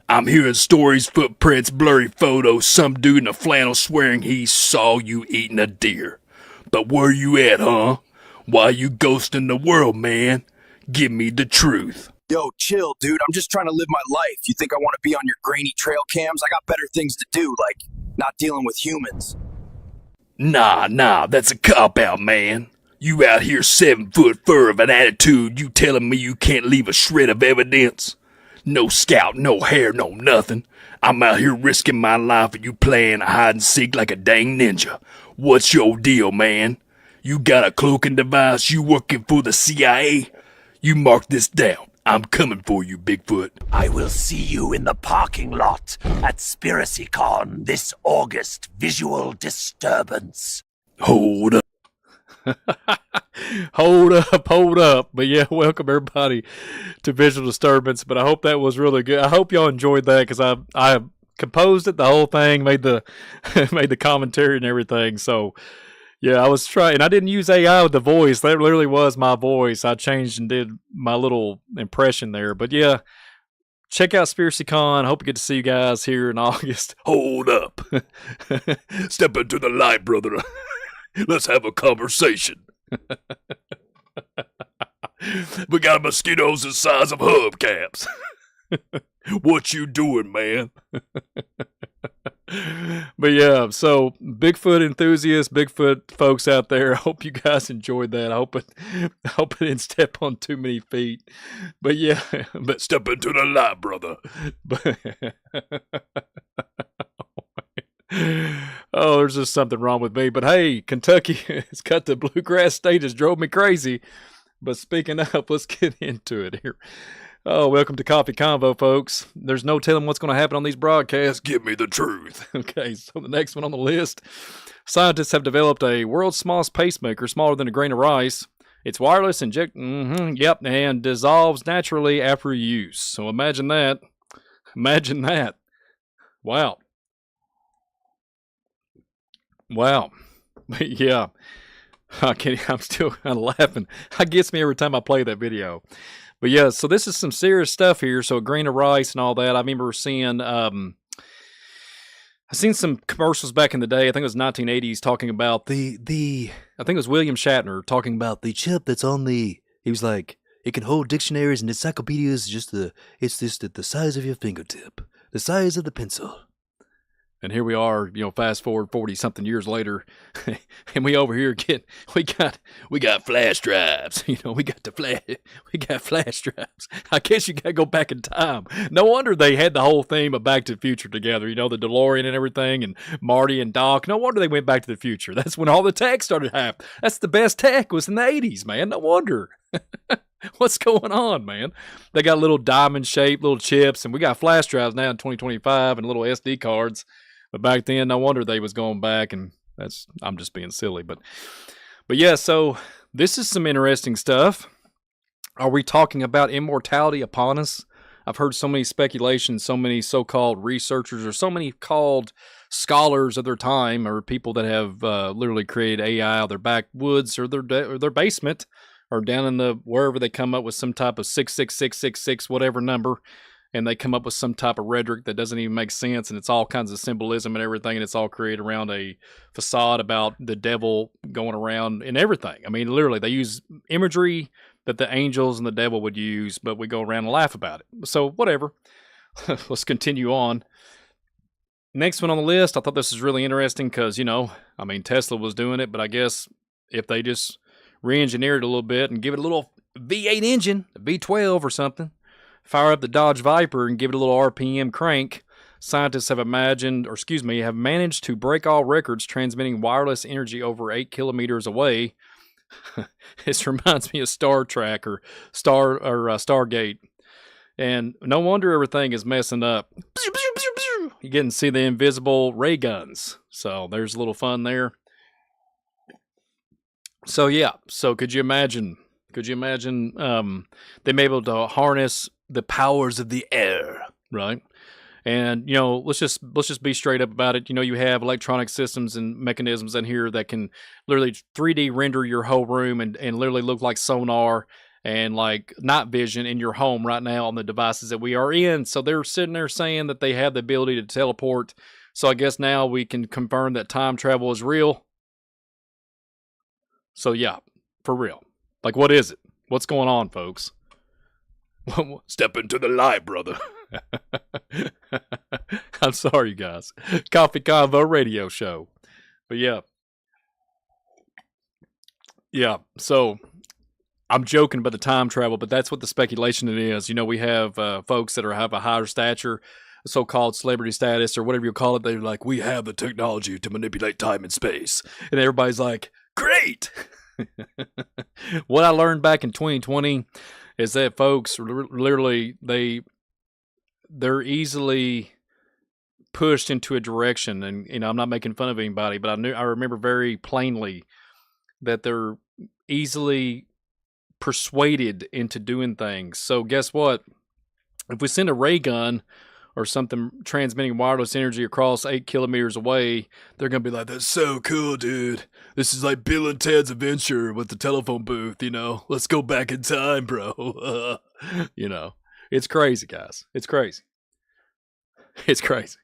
I'm hearing stories, footprints, blurry photos, some dude in a flannel swearing he saw you eating a deer. But where you at, huh? Why you ghosting the world, man? Give me the truth. Yo, chill, dude. I'm just trying to live my life. You think I want to be on your grainy trail cams? I got better things to do, like not dealing with humans. Nah, that's a cop-out, man. You out here 7 foot fur of an attitude, you telling me you can't leave a shred of evidence? No scout, no hair, no nothing. I'm out here risking my life and you playing hide and seek like a dang ninja. What's your deal, man? You got a cloaking device? You working for the CIA? You mark this down. I'm coming for you, Bigfoot. I will see you in the parking lot at SpiracyCon this August. Visual Disturbance. Hold up. Hold up. But yeah, welcome everybody to Visual Disturbance. But I hope that was really good. I hope y'all enjoyed that because I composed it, the whole thing, made the made the commentary and everything. So yeah, I was trying. I didn't use AI with the voice. That literally was my voice. I changed and did my little impression there. But yeah, check out SpiracyCon. I hope we get to see you guys here in August. Hold up. Step into the light, brother. Let's have a conversation. We got mosquitoes the size of hubcaps. What you doing, man? But yeah, so Bigfoot enthusiasts, Bigfoot folks out there, I hope you guys enjoyed that. I hope it didn't step on too many feet. But yeah, but Step into the light, brother. Oh, there's just something wrong with me. But hey, Kentucky has got the bluegrass state has drove me crazy. But speaking up, let's get into it here. Oh, welcome to Coffee Convo, folks. There's no telling what's going to happen on these broadcasts. Give me the truth. Okay, so the next one on the list. Scientists have developed a world's smallest pacemaker, smaller than a grain of rice. It's wireless, and dissolves naturally after use. So imagine that. Imagine that. Wow. But yeah. I'm still kind of laughing. It gets me every time I play that video. But yeah, so this is some serious stuff here. So a grain of rice and all that. I remember seeing, I seen some commercials back in the day. I think it was 1980s, talking about I think it was William Shatner talking about the chip that's on he was like, it can hold dictionaries and encyclopedias. It's just the size of your fingertip, the size of the pencil. And here we are, fast forward 40 something years later, and we over here we got flash drives. We got flash drives. I guess you gotta go back in time. No wonder they had the whole theme of Back to the Future together. The DeLorean and everything, and Marty and Doc. No wonder they went back to the future. That's when all the tech started happening. That's the best tech was in the 80s, man. No wonder. What's going on, man? They got little diamond-shaped little chips, and we got flash drives now in 2025 and little SD cards. But back then, no wonder they was going back, and I'm just being silly. But yeah, so this is some interesting stuff. Are we talking about immortality upon us? I've heard so many speculations, so many so-called researchers, or so many called scholars of their time, or people that have literally created AI out of their backwoods or their basement, or down in wherever they come up with some type of 66666 whatever number. And they come up with some type of rhetoric that doesn't even make sense, and it's all kinds of symbolism and everything, and it's all created around a facade about the devil going around and everything. I mean, literally, they use imagery that the angels and the devil would use, but we go around and laugh about it. So, whatever. Let's continue on. Next one on the list, I thought this was really interesting because, Tesla was doing it, but I guess if they just re-engineer it a little bit and give it a little V8 engine, a V12 or something, fire up the Dodge Viper and give it a little RPM crank, scientists have managed to break all records transmitting wireless energy over 8 kilometers away. This reminds me of Star Trek or Stargate. And no wonder everything is messing up. You get to see the invisible ray guns. So there's a little fun there. So yeah, could you imagine them able to harness the powers of the air, right? And let's just be straight up about it. You have electronic systems and mechanisms in here that can literally 3D render your whole room and literally look like sonar and like night vision in your home right now on the devices that we are in. So they're sitting there saying that they have the ability to teleport. So I guess now we can confirm that time travel is real. So yeah, for real. Like, what is it? What's going on, folks? Step into the light, brother. I'm sorry, you guys. Coffee Convo radio show. But yeah. Yeah, so I'm joking about the time travel, but that's what the speculation it is. You know, we have folks that have a higher stature, so-called celebrity status, or whatever you call it. They're like, we have the technology to manipulate time and space. And everybody's like, great! What I learned back in 2020 is that folks, literally, they're easily pushed into a direction. And, you know, I'm not making fun of anybody, but I remember very plainly that they're easily persuaded into doing things. So guess what? If we send a ray gun or something transmitting wireless energy across 8 kilometers away, they're going to be like, that's so cool, dude. This is like Bill and Ted's Adventure with the telephone booth, you know? Let's go back in time, bro. You know, it's crazy, guys. It's crazy. It's crazy.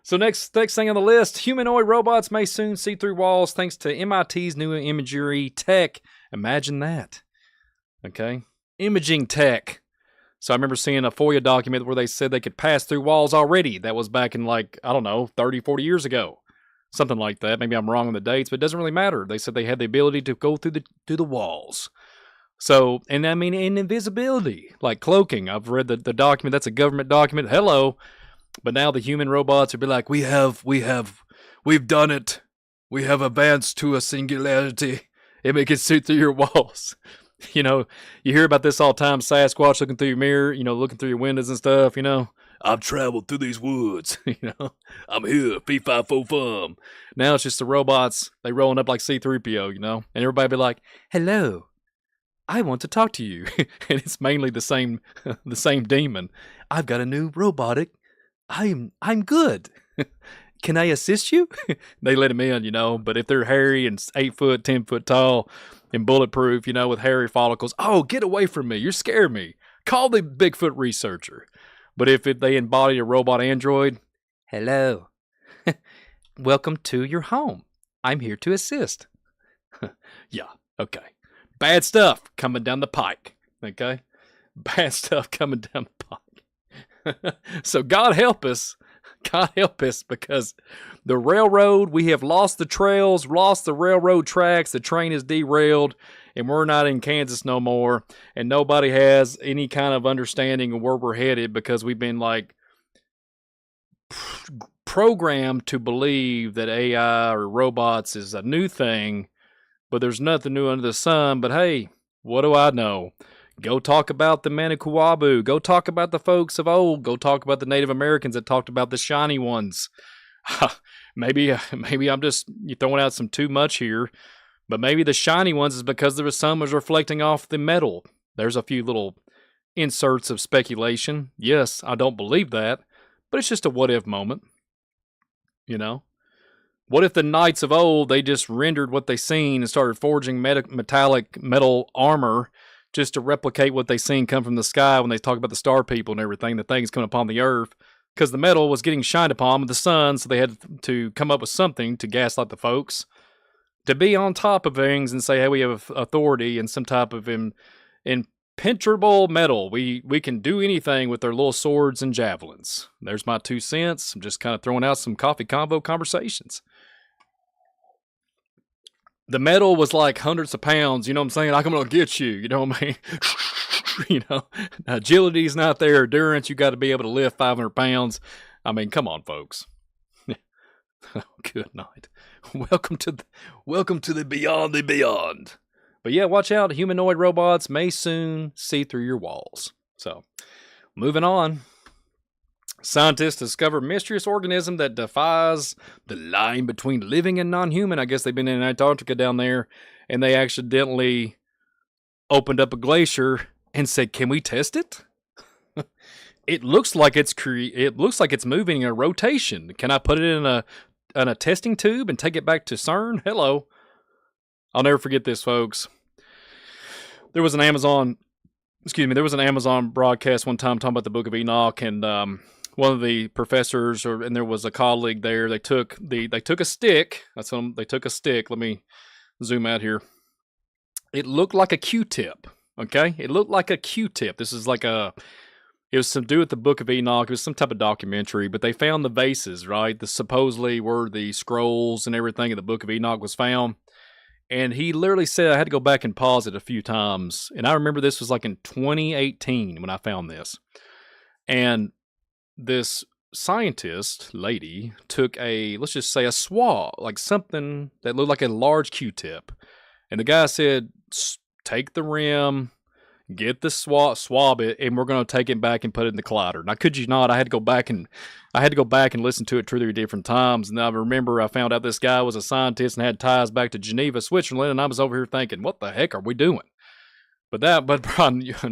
So next thing on the list, humanoid robots may soon see through walls thanks to MIT's new imagery tech. Imagine that. Okay? Imaging tech. So I remember seeing a FOIA document where they said they could pass through walls already. That was back in 30, 40 years ago. Something like that. Maybe I'm wrong on the dates, but it doesn't really matter. They said they had the ability to go through the walls. So, and I mean, in invisibility, like cloaking. I've read the document. That's a government document. Hello. But now the human robots would be like, we've done it. We have advanced to a singularity. And we can see through your walls. You know, you hear about this all the time. Sasquatch looking through your mirror, you know, looking through your windows and stuff, you know. I've traveled through these woods. You know, I'm here, fee fi fo fum. now it's just the robots. They rolling up like C-3PO, you know. And everybody be like, hello, I want to talk to you. And it's mainly the same demon. I've got a new robotic. I'm good. Can I assist you? They let him in, you know. But if they're hairy and 8 foot, 10 foot tall, and bulletproof, you know, with hairy follicles, oh, get away from me! You're scaring me. Call the Bigfoot researcher. But if they embody a robot android, hello, welcome to your home. I'm here to assist. Yeah, okay. Bad stuff coming down the pike. Okay, bad stuff coming down the pike. So God help us, because the railroad, we have lost the trails, lost the railroad tracks, the train is derailed, and we're not in Kansas no more, and nobody has any kind of understanding of where we're headed because we've been like programmed to believe that AI or robots is a new thing, but there's nothing new under the sun. But hey, what do I know? Go talk about the Manikuabu. Go talk about the folks of old. Go talk about the Native Americans that talked about the shiny ones. Maybe I'm just throwing out some too much here, but maybe the shiny ones is because the sun was reflecting off the metal. There's a few little inserts of speculation. Yes, I don't believe that, but it's just a what-if moment. You know? What if the knights of old, they just rendered what they seen and started forging metallic metal armor just to replicate what they seen come from the sky when they talk about the star people and everything, the things coming upon the earth, because the metal was getting shined upon with the sun, so they had to come up with something to gaslight the folks, to be on top of things and say, hey, we have authority and some type of impenetrable metal. We can do anything with their little swords and javelins. There's my 2 cents. I'm just kind of throwing out some coffee convo conversations. The metal was like hundreds of pounds, you know what I'm saying? Like, I'm going to get you, you know what I mean? You know, agility's not there, endurance, you got to be able to lift 500 pounds. I mean, come on, folks. Oh, good night. Welcome to the beyond the beyond. But yeah, watch out. Humanoid robots may soon see through your walls. So, moving on. Scientists discover mysterious organism that defies the line between living and non-human. I guess they've been in Antarctica down there, and they accidentally opened up a glacier and said, "Can we test it?" It looks like it's moving in a rotation. Can I put it in a testing tube and take it back to CERN? Hello. I'll never forget this, folks. There was an Amazon broadcast one time talking about the Book of Enoch, and one of the professors, and there was a colleague there. They took a stick. They took a stick. Let me zoom out here. It looked like a Q-tip. Okay, it looked like a Q-tip. This is like it was some to do with the Book of Enoch. It was some type of documentary, but they found the vases, right? The supposedly were the scrolls and everything in the Book of Enoch was found. And he literally said, I had to go back and pause it a few times. And I remember this was like in 2018 when I found this. And this scientist lady took let's just say a swab, like something that looked like a large Q-tip. And the guy said, take the rim, get the swab it, and we're going to take it back and put it in the collider. And I kid you not, I had to go back and listen to it 2 or 3 different times. And I remember I found out this guy was a scientist and had ties back to Geneva, Switzerland, and I was over here thinking, what the heck are we doing? But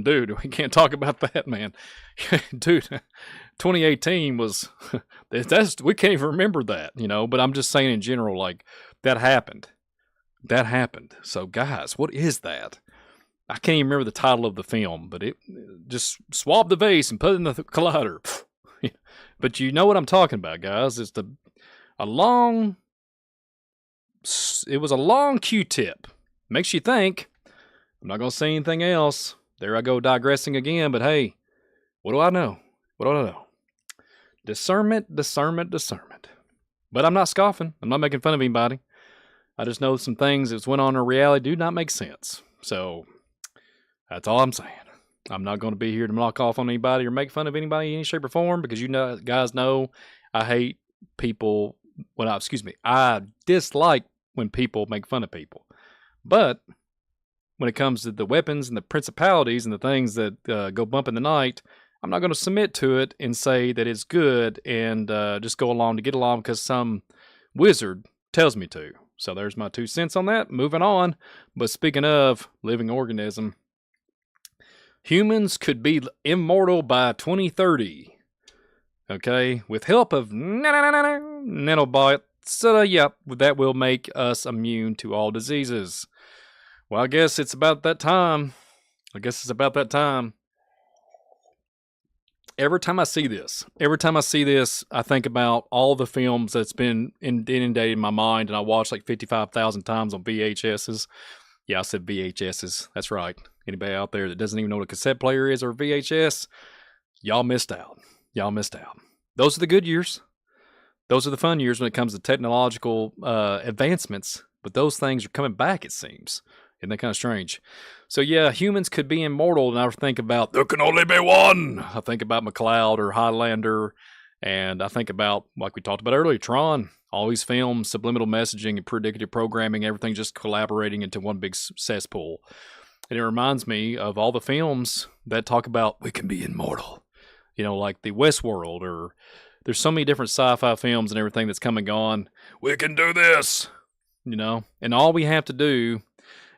dude, we can't talk about that, man. Dude, 2018 was, we can't even remember that, but I'm just saying in general, like, that happened. That happened. So, guys, what is that? I can't even remember the title of the film, but it just swab the vase and put it in the collider. But you know what I'm talking about, guys. It was a long Q-tip. Makes you think. I'm not going to say anything else. There I go digressing again, but hey, what do I know? Discernment. But I'm not scoffing. I'm not making fun of anybody. I just know some things that's went on in reality do not make sense. So that's all I'm saying. I'm not going to be here to knock off on anybody or make fun of anybody in any shape or form because guys know I hate people. I dislike when people make fun of people. But when it comes to the weapons and the principalities and the things that go bump in the night, I'm not going to submit to it and say that it's good and just go along to get along because some wizard tells me to. So there's my 2 cents on that. Moving on. But speaking of living organism, humans could be immortal by 2030. Okay? With help of nanobots. Yep, that will make us immune to all diseases. Well, I guess it's about that time. Every time I see this, I think about all the films that's been inundated in my mind, and I watched like 55,000 times on VHSs. Yeah, I said VHSs. That's right. Anybody out there that doesn't even know what a cassette player is or a VHS, y'all missed out. Those are the good years. Those are the fun years when it comes to technological advancements, but those things are coming back, it seems. Isn't that kind of strange? So yeah, humans could be immortal, and I think about there can only be one. I think about McCloud or Highlander, and I think about, like we talked about earlier, Tron. All these films, subliminal messaging and predictive programming, everything just collaborating into one big cesspool. And it reminds me of all the films that talk about we can be immortal. Like the Westworld, or there's so many different sci-fi films and everything that's come and gone. We can do this, and all we have to do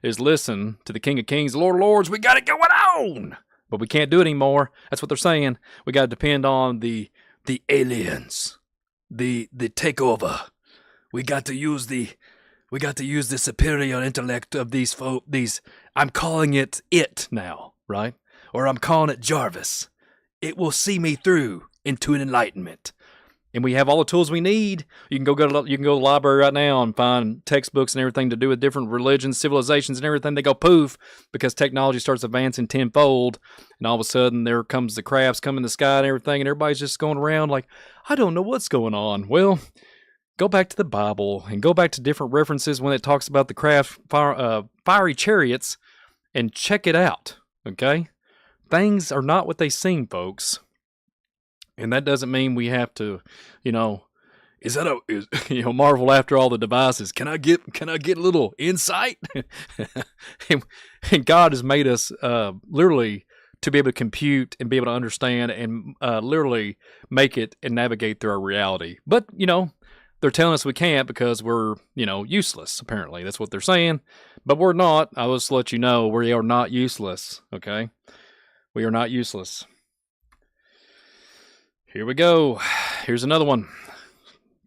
is listen to the King of Kings, the Lord of Lords. We got it going on, but we can't do it anymore. That's what they're saying. We got to depend on the aliens, the takeover. We got to use the superior intellect of these I'm calling it now, right? Or I'm calling it Jarvis. It will see me through into an enlightenment. And we have all the tools we need. You can go to the library right now and find textbooks and everything to do with different religions, civilizations, and everything. They go poof because technology starts advancing tenfold, and all of a sudden there comes the crafts come in the sky and everything, and everybody's just going around like, I don't know what's going on. Well, go back to the Bible and go back to different references when it talks about the fiery chariots, and check it out. Okay, things are not what they seem, folks. And that doesn't mean we have to, marvel after all the devices. Can I get a little insight? and God has made us literally to be able to compute and be able to understand and literally make it and navigate through our reality. But, they're telling us we can't because we're, useless, apparently. That's what they're saying. But we're not. I'll just let you know we are not useless, okay? We are not useless. Here we go. Here's another one.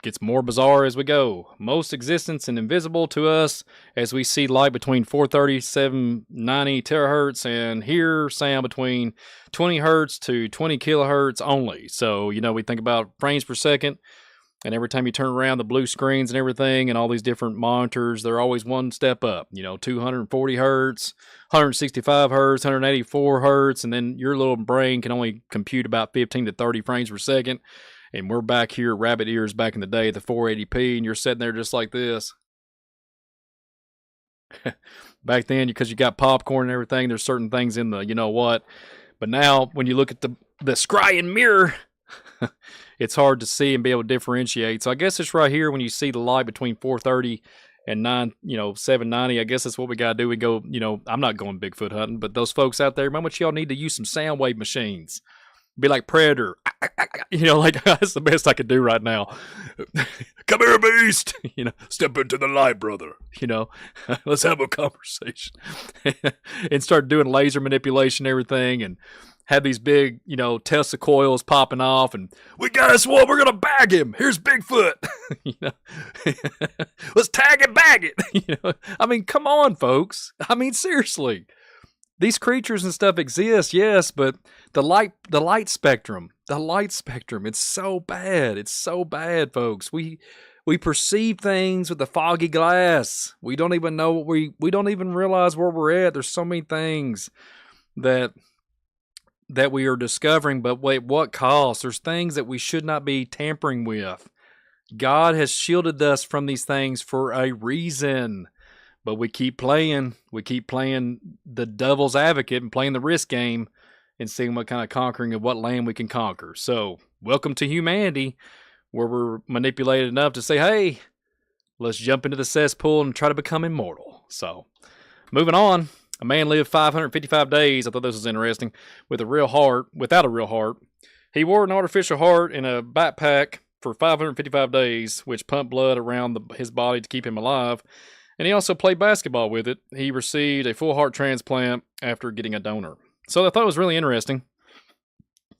Gets more bizarre as we go. Most existence and invisible to us as we see light between 430, 790 terahertz and hear sound between 20 hertz to 20 kilohertz only. So, we think about frames per second. And every time you turn around, the blue screens and everything and all these different monitors, they're always one step up. 240 hertz, 165 hertz, 184 hertz, and then your little brain can only compute about 15 to 30 frames per second. And we're back here, rabbit ears back in the day, the 480p, and you're sitting there just like this. Back then, because you got popcorn and everything, there's certain things in the you-know-what. But now, when you look at the scrying mirror, it's hard to see and be able to differentiate. So I guess it's right here when you see the light between 430 and 790. I guess that's what we got to do. We go, I'm not going Bigfoot hunting, but those folks out there, how much y'all need to use some sound wave machines? Be like Predator. Like that's the best I could do right now. Come here, beast. Step into the light, brother. Let's have a conversation. And start doing laser manipulation and everything, and have these big, Tesla coils popping off, and we got us one. We're gonna bag him. Here's Bigfoot. Let's tag and bag it. I mean, come on, folks. I mean, seriously. These creatures and stuff exist, yes, but the light spectrum, it's so bad. It's so bad, folks. We perceive things with a foggy glass. We don't even know we don't even realize where we're at. There's so many things that we are discovering, but wait, what cost? There's things that we should not be tampering with. God has shielded us from these things for a reason. But we keep playing the devil's advocate and playing the risk game and seeing what kind of conquering of what land we can conquer. So, welcome to humanity, where we're manipulated enough to say, hey, let's jump into the cesspool and try to become immortal. So, moving on. A man lived 555 days. I thought this was interesting. Without a real heart. He wore an artificial heart in a backpack for 555 days, which pumped blood around his body to keep him alive. And he also played basketball with it. He received a full heart transplant after getting a donor. So I thought it was really interesting.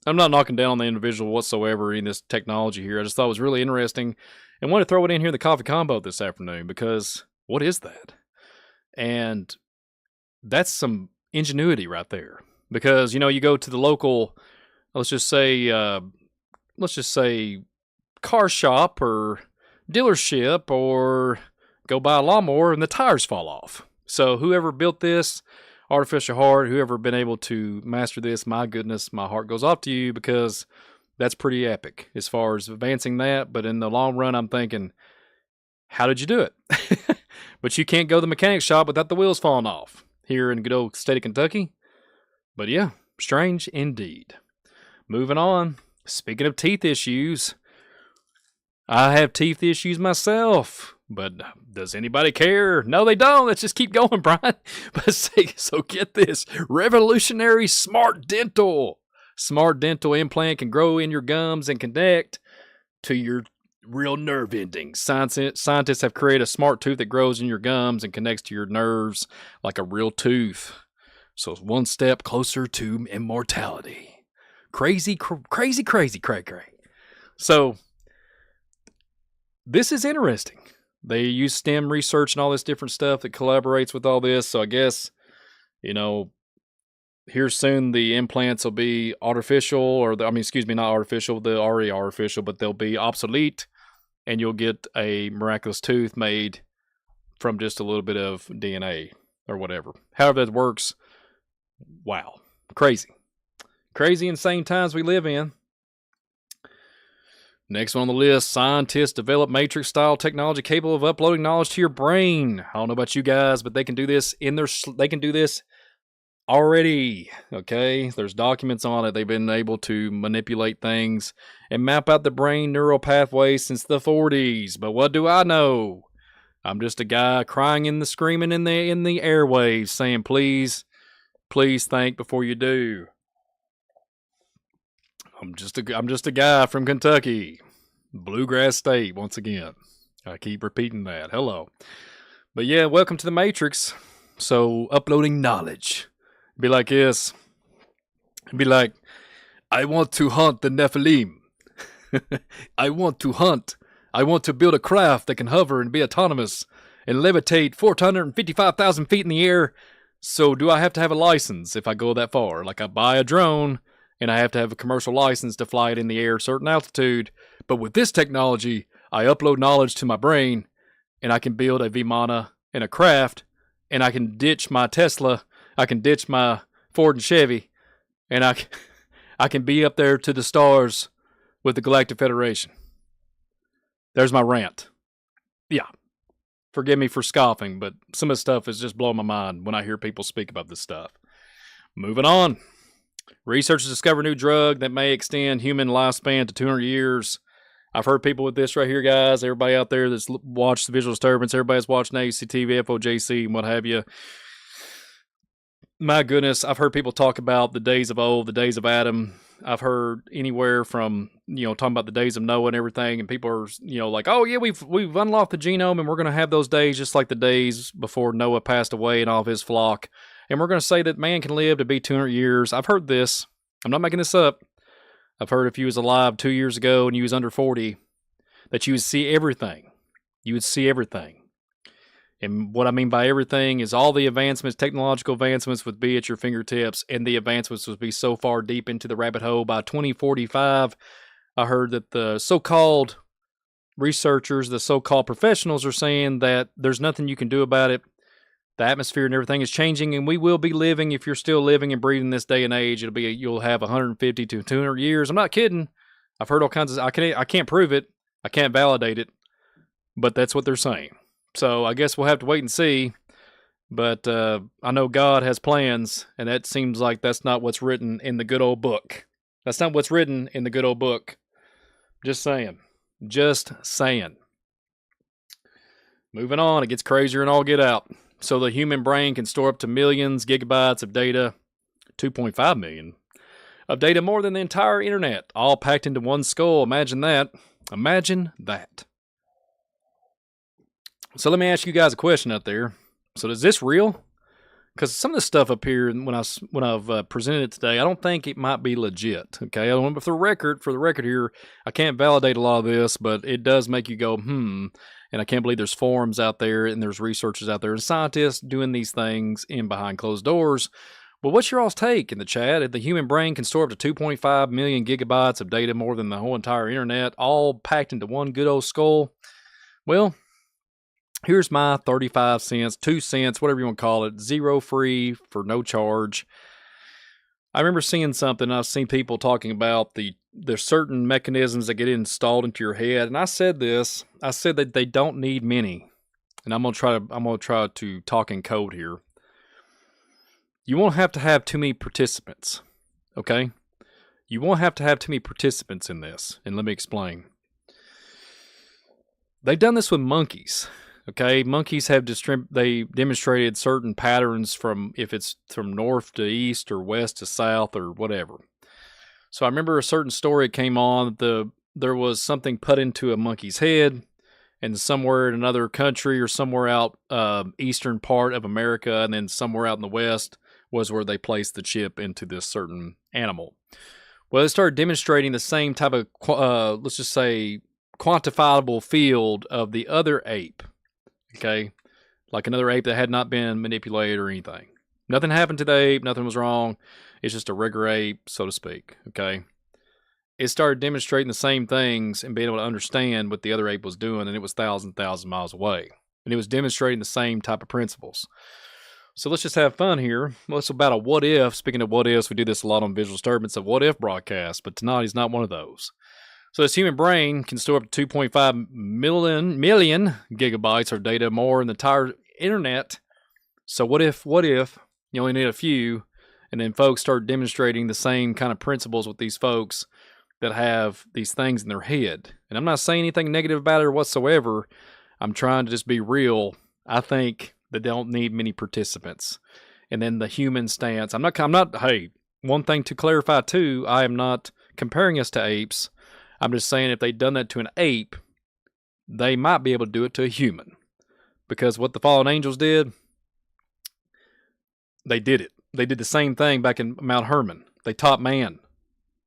I'm not knocking down the individual whatsoever in this technology here. I just thought it was really interesting and wanted to throw it in here in the coffee combo this afternoon, because what is that? And that's some ingenuity right there. Because, you go to the local, let's just say car shop or dealership, or go buy a lawnmower and the tires fall off. So whoever built this artificial heart, whoever been able to master this, my goodness, my heart goes off to you, because that's pretty epic as far as advancing that. But in the long run, I'm thinking, how did you do it? But you can't go to the mechanic shop without the wheels falling off here in good old state of Kentucky. But yeah, strange indeed. Moving on. Speaking of teeth issues, I have teeth issues myself. But does anybody care? No, they don't. Let's just keep going, Brian. But so get this. Revolutionary smart dental. Smart dental implant can grow in your gums and connect to your real nerve endings. Scientists have created a smart tooth that grows in your gums and connects to your nerves like a real tooth. So it's one step closer to immortality. Crazy. So this is interesting. They use STEM research and all this different stuff that collaborates with all this. So I guess, here soon the implants will be artificial, not artificial, they're already artificial, but they'll be obsolete, and you'll get a miraculous tooth made from just a little bit of DNA or whatever. However that works, wow. Crazy, insane times we live in. Next one on the list, scientists develop matrix-style technology capable of uploading knowledge to your brain. I don't know about you guys, but they can do this already. Okay, there's documents on it. They've been able to manipulate things and map out the brain neural pathways since the 40s. But what do I know? I'm just a guy crying and screaming in the airwaves, saying, "Please, please think before you do." I'm just a guy from Kentucky, Bluegrass State, once again. I keep repeating that. Hello. But yeah, welcome to the Matrix. So, uploading knowledge. Be like this. Be like, I want to hunt the Nephilim. I want to hunt. I want to build a craft that can hover and be autonomous and levitate 455,000 feet in the air. So do I have to have a license if I go that far? Like I buy a drone and I have to have a commercial license to fly it in the air at a certain altitude. But with this technology, I upload knowledge to my brain, and I can build a Vimana and a craft, and I can ditch my Tesla, I can ditch my Ford and Chevy, and I can be up there to the stars with the Galactic Federation. There's my rant. Yeah. Forgive me for scoffing, but some of the stuff is just blowing my mind when I hear people speak about this stuff. Moving on. Researchers discover a new drug that may extend human lifespan to 200 years. I've heard people with this right here, guys. Everybody out there that's watched the Visual Disturbance, everybody's watching ACTV, FOJC, and what have you. My goodness, I've heard people talk about the days of old, the days of Adam. I've heard anywhere from, talking about the days of Noah and everything, and people are, like, oh yeah, we've unlocked the genome, and we're going to have those days just like the days before Noah passed away and all of his flock. And we're going to say that man can live to be 200 years. I've heard this. I'm not making this up. I've heard if you was alive 2 years ago and you was under 40, that you would see everything. You would see everything. And what I mean by everything is all the advancements, technological advancements would be at your fingertips, and the advancements would be so far deep into the rabbit hole. By 2045, I heard that the so-called researchers, the so-called professionals are saying that there's nothing you can do about it. The atmosphere and everything is changing, and we will be living, if you're still living and breathing this day and age, you'll have 150 to 200 years. I'm not kidding. I've heard all kinds of, I can't prove it. I can't validate it, but that's what they're saying. So I guess we'll have to wait and see. But I know God has plans, and that seems like that's not what's written in the good old book. That's not what's written in the good old book. Just saying. Just saying. Moving on, it gets crazier and all get out. So the human brain can store up to millions gigabytes of data, 2.5 million, of data more than the entire internet, all packed into one skull. Imagine that. Imagine that. So let me ask you guys a question out there. So is this real? Because some of the stuff up here, when I've presented it today, I don't think it might be legit. Okay, I don't want, for the record here, I can't validate a lot of this, but it does make you go, And I can't believe there's forums out there and there's researchers out there and scientists doing these things in behind closed doors. Well, what's your all's take in the chat? If the human brain can store up to 2.5 million gigabytes of data, more than the whole entire internet, all packed into one good old skull. Well, here's my 35 cents, 2 cents, whatever you want to call it, zero free for no charge. I remember seeing something. I've seen people talking about there's certain mechanisms that get installed into your head, and I said this. I said that they don't need many, and I'm gonna try to talk in code here. You won't have to have too many participants, okay? You won't have to have too many participants in this, and let me explain. They've done this with monkeys. Okay, monkeys have they demonstrated certain patterns from if it's from north to east or west to south or whatever. So I remember a certain story came on. There was something put into a monkey's head, and somewhere in another country or somewhere out eastern part of America, and then somewhere out in the west was where they placed the chip into this certain animal. Well, they started demonstrating the same type of let's just say quantifiable field of the other ape. Okay, like another ape that had not been manipulated or anything. Nothing happened to the ape. Nothing was wrong. It's just a regular ape, so to speak. Okay, it started demonstrating the same things and being able to understand what the other ape was doing, and it was thousands miles away, and it was demonstrating the same type of principles. So let's just have fun here. Well, it's about a what if. Speaking of what ifs, we do this a lot on Visual Disturbance, a what if broadcast, but tonight is not one of those. So this human brain can store up to 2.5 million gigabytes of data, more than the entire internet. So what if you only need a few, and then folks start demonstrating the same kind of principles with these folks that have these things in their head. And I'm not saying anything negative about it whatsoever. I'm trying to just be real. I think they don't need many participants. And then the human stance. I'm not, hey, one thing to clarify too, I am not comparing us to apes. I'm just saying if they'd done that to an ape, they might be able to do it to a human. Because what the fallen angels did, they did it. They did the same thing back in Mount Hermon. They taught man.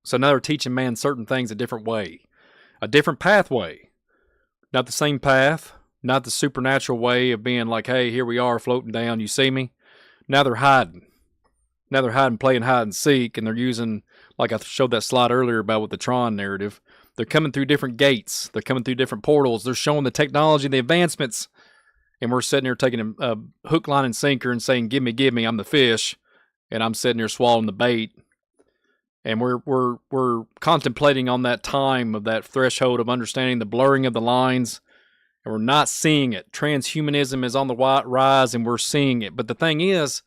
So now they're teaching man certain things a different way. A different pathway. Not the same path. Not the supernatural way of being like, hey, here we are floating down. You see me? Now they're hiding. Now they're playing hide and seek, and they're using, like I showed that slide earlier about with the Tron narrative, they're coming through different gates. They're coming through different portals. They're showing the technology, the advancements, and we're sitting here taking a hook, line, and sinker and saying, give me, I'm the fish, and I'm sitting here swallowing the bait. And we're contemplating on that time of that threshold of understanding the blurring of the lines, and we're not seeing it. Transhumanism is on the rise, and we're seeing it. But the thing is,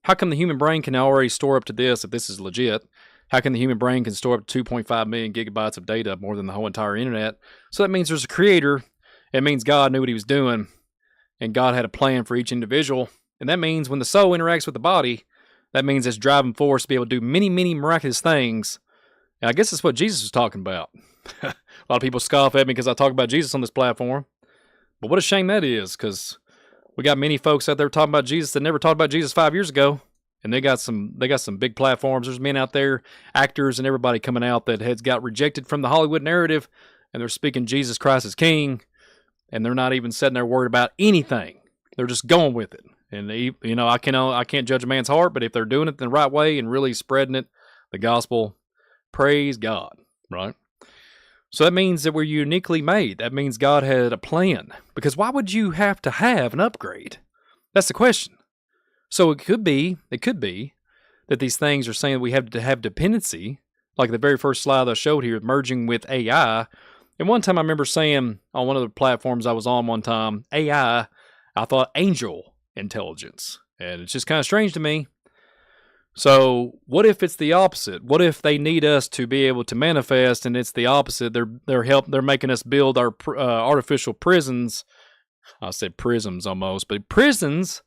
how come the human brain can already store up to this, if this is legit? How come the human brain can store up to 2.5 million gigabytes of data, more than the whole entire internet? So that means there's a creator. It means God knew what he was doing, and God had a plan for each individual. And that means when the soul interacts with the body, that means it's driving force to be able to do many, many miraculous things. And I guess that's what Jesus was talking about. A lot of people scoff at me because I talk about Jesus on this platform. But what a shame that is, because we got many folks out there talking about Jesus that never talked about Jesus 5 years ago. And they got some big platforms. There's men out there, actors and everybody coming out that has got rejected from the Hollywood narrative, and they're speaking Jesus Christ as King, and they're not even sitting there worried about anything. They're just going with it. And I can't judge a man's heart, but if they're doing it the right way and really spreading it, the gospel, praise God, right? So that means that we're uniquely made. That means God had a plan. Because why would you have to have an upgrade? That's the question. So it could be that these things are saying we have to have dependency, like the very first slide I showed here, merging with AI. And one time I remember saying on one of the platforms I was on one time, AI, I thought angel intelligence. And it's just kind of strange to me. So what if it's the opposite? What if they need us to be able to manifest, and it's the opposite? They're making us build our artificial prisons. I said prisms almost, but prisons.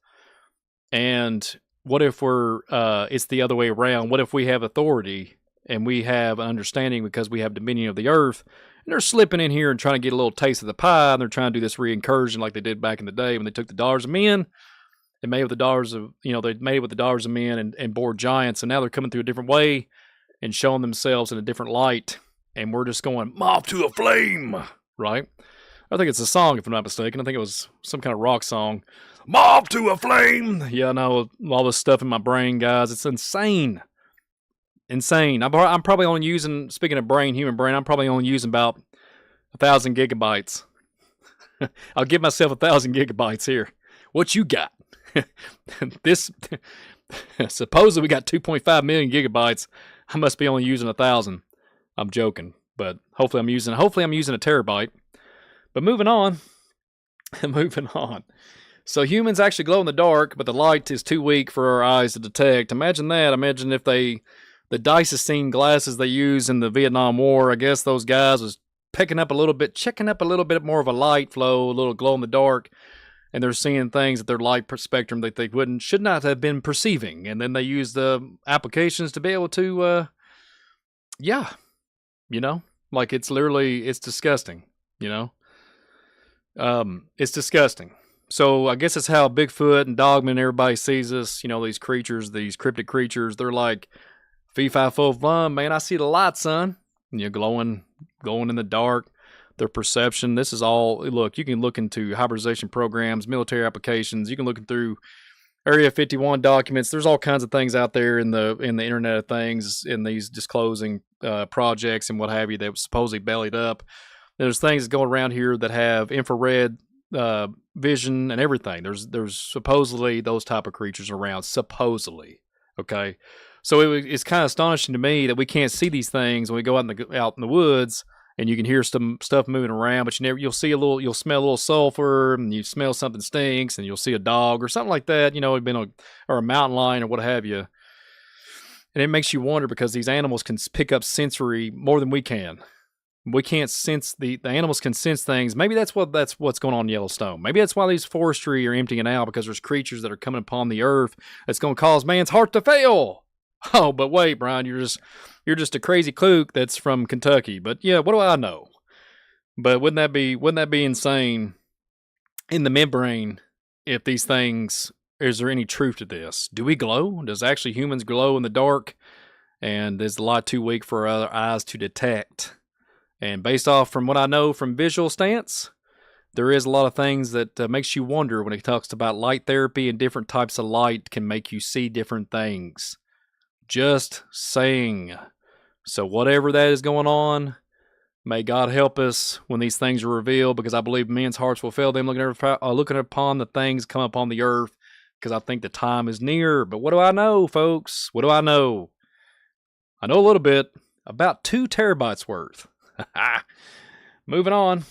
And what if it's the other way around? What if we have authority and we have an understanding because we have dominion of the earth, and they're slipping in here and trying to get a little taste of the pie, and they're trying to do this re-incursion like they did back in the day when they took the daughters of men. They made with the daughters of men and bore giants, and now they're coming through a different way and showing themselves in a different light, and we're just going moth to a flame, right? I think it's a song, if I'm not mistaken. I think it was some kind of rock song. Moth to a flame. Yeah, I know, all this stuff in my brain, guys. It's insane. Insane. I'm probably only using, speaking of brain, human brain, I'm probably only using about 1,000 gigabytes. I'll give myself 1,000 gigabytes here. What you got? This supposedly we got 2.5 million gigabytes. I must be only using 1,000. I'm joking, but hopefully I'm using a terabyte. But moving on. So humans actually glow in the dark, but the light is too weak for our eyes to detect. Imagine that. Imagine if the dicecine glasses they use in the Vietnam War, I guess those guys was checking up a little bit more of a light flow, a little glow in the dark, and they're seeing things at their light spectrum that they should not have been perceiving. And then they use the applications to be able to, like it's disgusting, it's disgusting. So I guess it's how Bigfoot and Dogman and everybody sees us, these creatures, these cryptic creatures. They're like, fee, fi, fo, fum, man, I see the light, son. And glowing in the dark. Their perception. This is all, look, you can look into hybridization programs, military applications. You can look through Area 51 documents. There's all kinds of things out there in the Internet of Things, in these disclosing projects and what have you that was supposedly bellied up. There's things going around here that have infrared vision and everything. There's supposedly those type of creatures around, supposedly. Okay, so it's kind of astonishing to me that we can't see these things when we go out in the woods, and you can hear some stuff moving around, but you'll smell a little sulfur, and you smell something stinks, and you'll see a dog or something like that, or a mountain lion or what have you. And it makes you wonder, because these animals can pick up sensory more than we can. We can't sense the animals can sense things. Maybe that's what's going on in Yellowstone. Maybe that's why these forestry are emptying out, because there's creatures that are coming upon the earth that's going to cause man's heart to fail. Oh, but wait, Brian, you're just a crazy kook that's from Kentucky. But yeah, what do I know? But wouldn't that be insane in the midbrain if these things, is there any truth to this? Do we glow? Does actually humans glow in the dark? And is the light too weak for our eyes to detect? And based off from what I know from visual stance, there is a lot of things that makes you wonder when it talks about light therapy, and different types of light can make you see different things. Just saying. So whatever that is going on, may God help us when these things are revealed, because I believe men's hearts will fail them looking upon the things come upon the earth, because I think the time is near. But what do I know, folks? What do I know? I know a little bit, about 2 terabytes worth. Moving on.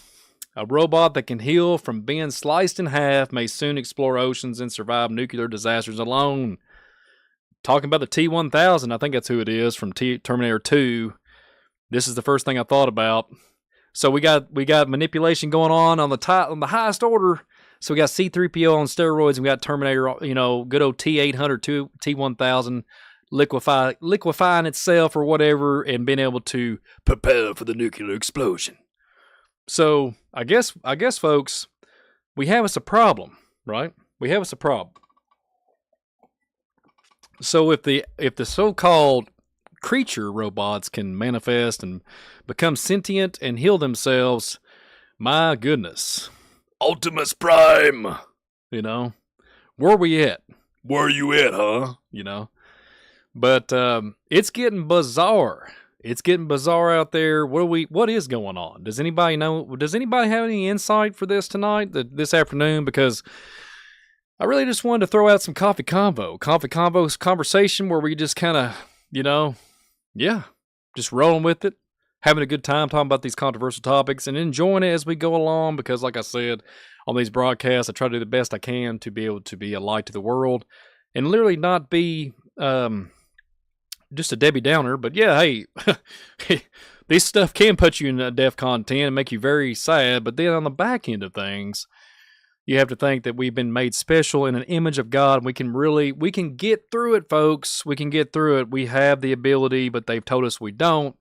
A robot that can heal from being sliced in half may soon explore oceans and survive nuclear disasters alone. Talking about the T-1000, I think that's who it is from Terminator 2. This is the first thing I thought about. So we got manipulation going on the highest order. So we got C-3PO on steroids, and we got Terminator, good old T-800, T-1000 liquefying itself or whatever, and being able to prepare for the nuclear explosion. So I guess, folks, we have us a problem, right? We have us a problem. So if the so-called creature robots can manifest and become sentient and heal themselves, my goodness. Optimus Prime! Where we at? Where you at, huh? But it's getting bizarre. It's getting bizarre out there. What is going on? Does anybody know? Does anybody have any insight for this tonight, this afternoon? Because I really just wanted to throw out some coffee convo conversation where we just kind of, just rolling with it, having a good time talking about these controversial topics and enjoying it as we go along. Because like I said, on these broadcasts, I try to do the best I can to be able to be a light to the world and literally not be just a Debbie Downer. But yeah, hey, this stuff can put you in DEFCON 10 and make you very sad. But then on the back end of things, you have to think that we've been made special in an image of God. We can get through it, folks. We can get through it. We have the ability, but they've told us we don't.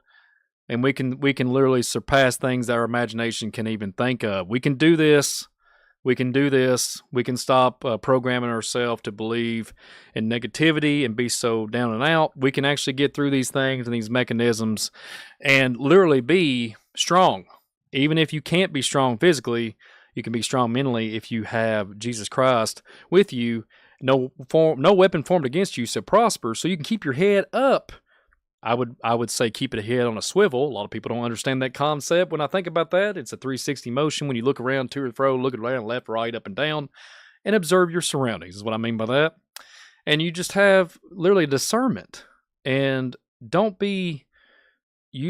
And we can literally surpass things that our imagination can even think of. We can do this. We can do this. We can stop programming ourselves to believe in negativity and be so down and out. We can actually get through these things and these mechanisms and literally be strong. Even if you can't be strong physically, you can be strong mentally if you have Jesus Christ with you. No weapon formed against you shall prosper, so you can keep your head up. I would say keep it head on a swivel. A lot of people don't understand that concept. When I think about that, it's a 360 motion. When you look around to or fro, look around left, right, up, and down, and observe your surroundings is what I mean by that. And you just have literally discernment. And don't be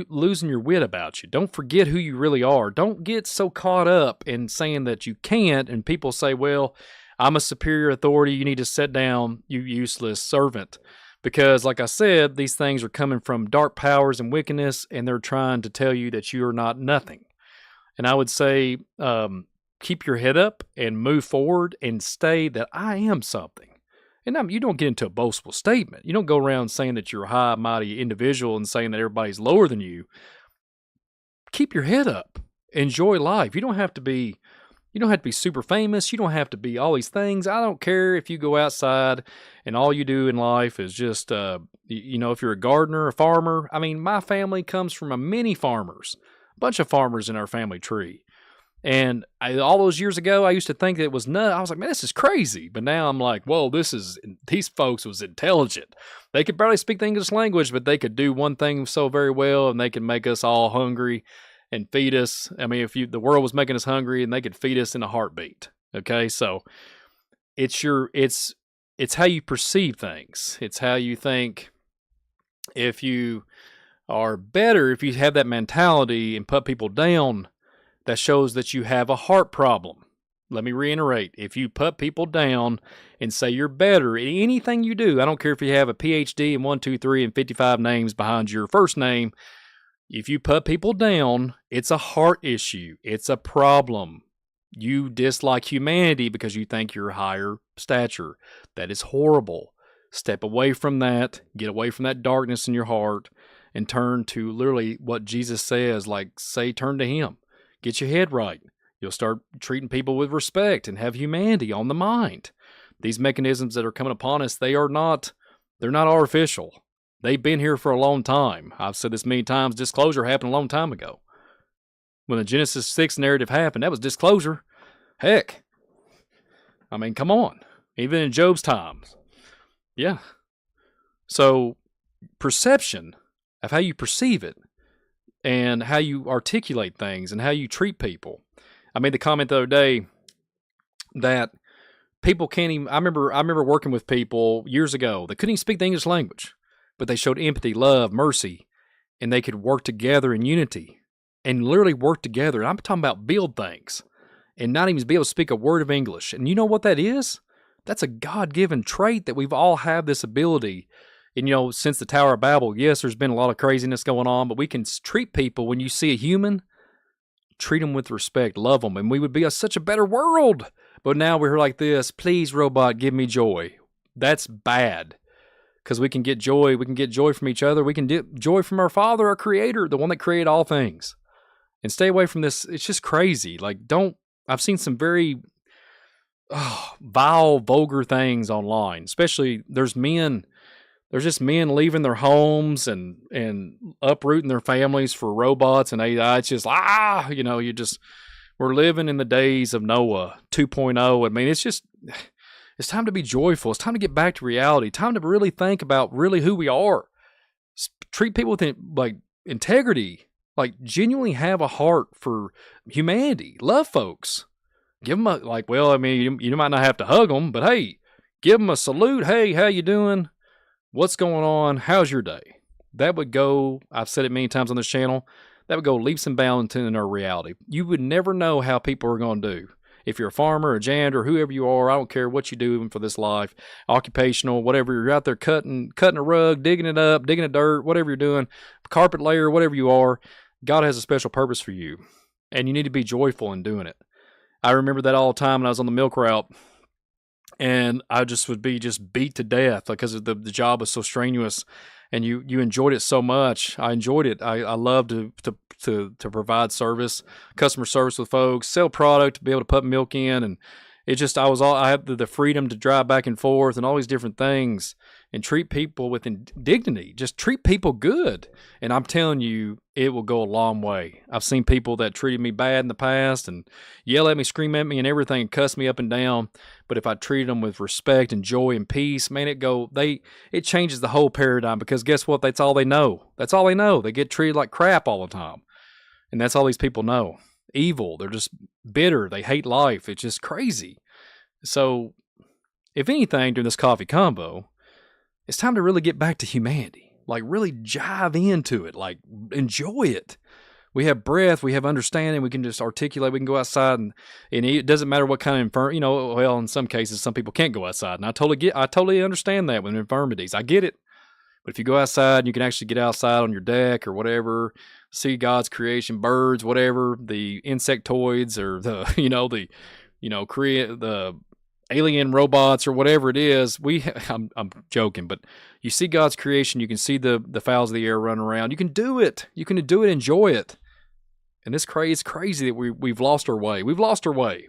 losing your wit about you. Don't forget who you really are. Don't get so caught up in saying that you can't. And people say, well, I'm a superior authority. You need to sit down, you useless servant. Because, like I said, these things are coming from dark powers and wickedness, and they're trying to tell you that you are not nothing. And I would say, keep your head up and move forward and stay that I am something. And you don't get into a boastful statement. You don't go around saying that you're a high, mighty individual and saying that everybody's lower than you. Keep your head up. Enjoy life. You don't have to be super famous. You don't have to be all these things. I don't care if you go outside and all you do in life is just, if you're a gardener, a farmer. I mean, my family comes from a many farmers, a bunch of farmers in our family tree. And all those years ago, I used to think that it was nuts. I was like, man, this is crazy. But now I'm like, whoa, these folks was intelligent. They could barely speak the English language, but they could do one thing so very well, and they could make us all hungry and feed us. I mean, the world was making us hungry, and they could feed us in a heartbeat. Okay, so it's how you perceive things. It's how you think. If you are better, if you have that mentality and put people down, that shows that you have a heart problem. Let me reiterate. If you put people down and say you're better at anything you do, I don't care if you have a PhD and 1, 2, 3 and 55 names behind your first name. If you put people down, it's a heart issue. It's a problem. You dislike humanity because you think you're higher stature. That is horrible. Step away from that. Get away from that darkness in your heart and turn to literally what Jesus says, turn to Him. Get your head right. You'll start treating people with respect and have humanity on the mind. These mechanisms that are coming upon us, they're not artificial. They've been here for a long time. I've said this many times, disclosure happened a long time ago. When the Genesis 6 narrative happened, that was disclosure. Heck. I mean, come on. Even in Job's times. Yeah. So, perception of how you perceive it and how you articulate things and how you treat people. I made the comment the other day that people can't even. I remember working with people years ago that couldn't even speak the English language, but they showed empathy, love, mercy, and they could work together in unity and literally work together. And I'm talking about build things and not even be able to speak a word of English. And you know what that is? That's a God-given trait that we've all have this ability. And, since the Tower of Babel, yes, there's been a lot of craziness going on, but we can treat people when you see a human, treat them with respect, love them, and we would be such a better world. But now we're like this, please, robot, give me joy. That's bad. Because we can get joy. We can get joy from each other. We can get joy from our Father, our Creator, the one that created all things. And stay away from this. It's just crazy. I've seen some very vile, vulgar things online. Especially, there's just men leaving their homes and uprooting their families for robots and AI. It's just, we're living in the days of Noah 2.0. I mean, it's time to be joyful. It's time to get back to reality. Time to really think about really who we are. Treat people with integrity. Genuinely have a heart for humanity. Love folks. Give them you might not have to hug them, but hey, give them a salute. Hey, how you doing? What's going on? How's your day? That would go, I've said it many times on this channel, that would go leaps and bounds in our reality. You would never know how people are going to do. If you're a farmer, a janitor, whoever you are, I don't care what you do for this life, occupational, whatever, you're out there cutting a rug, digging it up, digging the dirt, whatever you're doing, carpet layer, whatever you are, God has a special purpose for you. And you need to be joyful in doing it. I remember that all the time when I was on the milk route. And I just would be beat to death because the job was so strenuous, and you enjoyed it so much. I enjoyed it. I love to provide service, customer service with folks, sell product, be able to put milk in, and it just I had the freedom to drive back and forth and all these different things and treat people with dignity. Just treat people good, and I'm telling you, it will go a long way. I've seen people that treated me bad in the past and yell at me, scream at me, and everything, and cuss me up and down. But if I treated them with respect and joy and peace, man, it changes the whole paradigm. Because guess what? That's all they know. That's all they know. They get treated like crap all the time, and that's all these people know. Evil. They're just bitter. They hate life. It's just crazy. So, if anything, during this coffee combo, it's time to really get back to humanity. Really jive into it. Enjoy it. We have breath. We have understanding. We can just articulate. We can go outside and it doesn't matter what kind of well, in some cases, some people can't go outside. And I totally understand that with infirmities. I get it. But if you go outside, you can actually get outside on your deck or whatever, see God's creation, birds, whatever, the insectoids or the alien robots or whatever it is. I'm joking, but you see God's creation, you can see the fowls of the air running around. You can do it. You can do it, enjoy it. And it's crazy that we've lost our way. We've lost our way.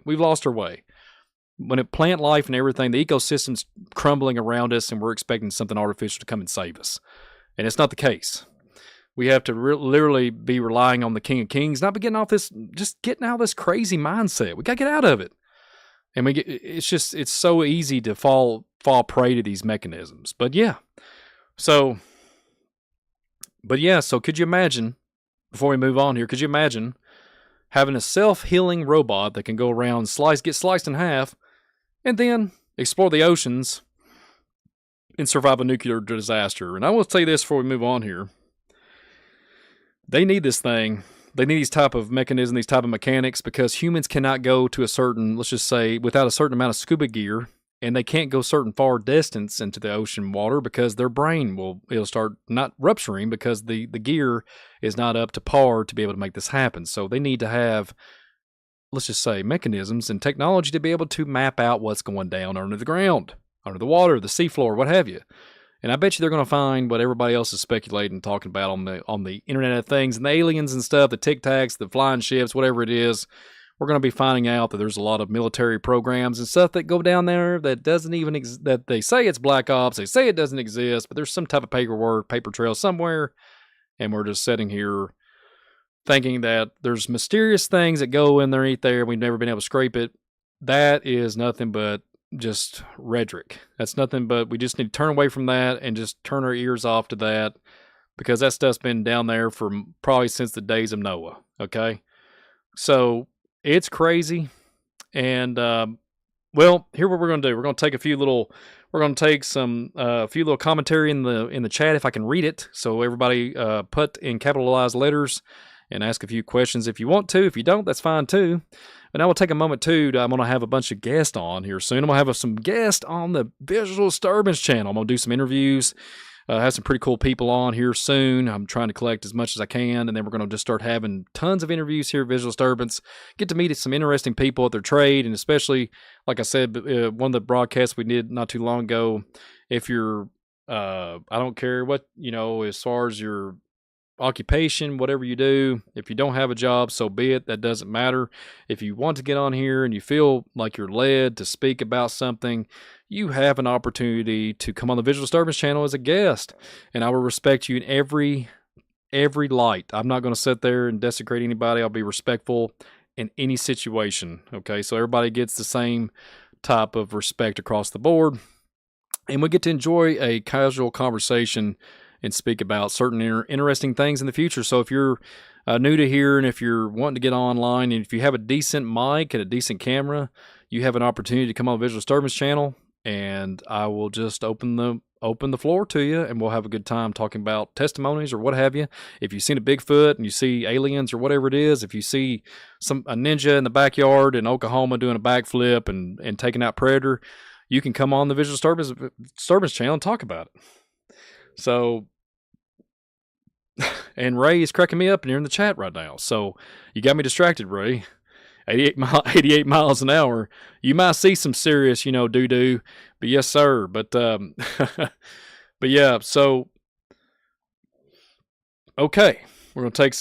When it plant life and everything, the ecosystem's crumbling around us, and we're expecting something artificial to come and save us. And it's not the case. We have to literally be relying on the King of Kings, not be getting out of this crazy mindset. We got to get out of it. And it's so easy to fall prey to these mechanisms. So could you imagine, before we move on here, could you imagine having a self-healing robot that can go around, get sliced in half, and then explore the oceans and survive a nuclear disaster? And I will say this before we move on here. They need this thing. They need these type of mechanisms, these type of mechanics, because humans cannot go to a certain, let's just say, without a certain amount of scuba gear, and they can't go certain far distance into the ocean water because their brain it'll start not rupturing because the gear is not up to par to be able to make this happen. So they need to have, let's just say, mechanisms and technology to be able to map out what's going down under the ground, under the water, the seafloor, what have you. And I bet you they're going to find what everybody else is speculating and talking about on the Internet of Things and the aliens and stuff, the Tic Tacs, the flying ships, whatever it is. We're going to be finding out that there's a lot of military programs and stuff that go down there that doesn't even that they say it's black ops, they say it doesn't exist, but there's some type of paper trail somewhere, and we're just sitting here thinking that there's mysterious things that go underneath there. We've never been able to scrape it. That is nothing but just rhetoric. That's nothing but we just need to turn away from that and just turn our ears off to that, because that stuff's been down there for probably since the days of Noah. Okay. So it's crazy. And, well, here what we're going to do. We're going to take some a few little commentary in the chat if I can read it. So everybody put in capitalized letters and ask a few questions if you want to. If you don't, that's fine too. But now we'll take a moment too. I'm going to have a bunch of guests on here soon. I'm going to have some guests on the Visual Disturbance channel. I'm going to do some interviews. Have some pretty cool people on here soon. I'm trying to collect as much as I can, and then we're going to just start having tons of interviews here at Visual Disturbance. Get to meet some interesting people at their trade, and especially, like I said, one of the broadcasts we did not too long ago, if you're, I don't care what, as far as your occupation, whatever you do, if you don't have a job, so be it. That doesn't matter. If you want to get on here and you feel like you're led to speak about something, you have an opportunity to come on the Visual Disturbance channel as a guest, and I will respect you in every light. I'm not going to sit there and desecrate anybody. I'll be respectful in any situation. Okay, so everybody gets the same type of respect across the board, and we get to enjoy a casual conversation and speak about certain interesting things in the future. So if you're new to here, and if you're wanting to get online, and if you have a decent mic and a decent camera, you have an opportunity to come on the Visual Disturbance channel, and I will just open the floor to you, and we'll have a good time talking about testimonies or what have you. If you've seen a Bigfoot and you see aliens or whatever it is, if you see a ninja in the backyard in Oklahoma doing a backflip and taking out predator, you can come on the Visual Disturbance channel and talk about it. So, and Ray is cracking me up, and you're in the chat right now. So you got me distracted, Ray. 88 miles an hour. You might see some serious, doo-doo, but yes, sir. But, but yeah, so, okay. We're going to take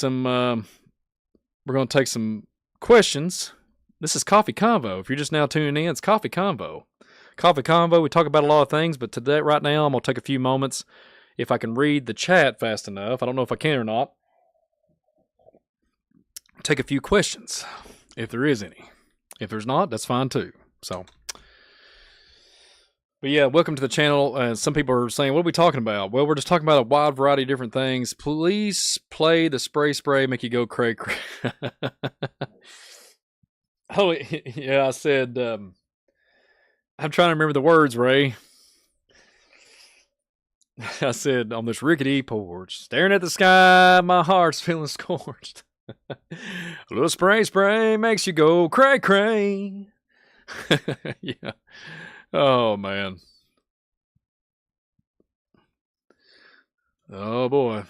some questions. This is Coffee Convo. If you're just now tuning in, it's Coffee Convo. Coffee Convo, we talk about a lot of things, but today, right now, I'm going to take a few moments. If I can read the chat fast enough, I don't know if I can or not, take a few questions, if there is any. If there's not, that's fine too. So, but yeah, welcome to the channel. Some people are saying, what are we talking about? Well, we're just talking about a wide variety of different things. Please play the spray, make you go cray cray. Oh, yeah, I said, I'm trying to remember the words, Ray. I said, on this rickety porch, staring at the sky, my heart's feeling scorched. A little spray makes you go cray cray. Yeah. Oh, man. Oh, boy.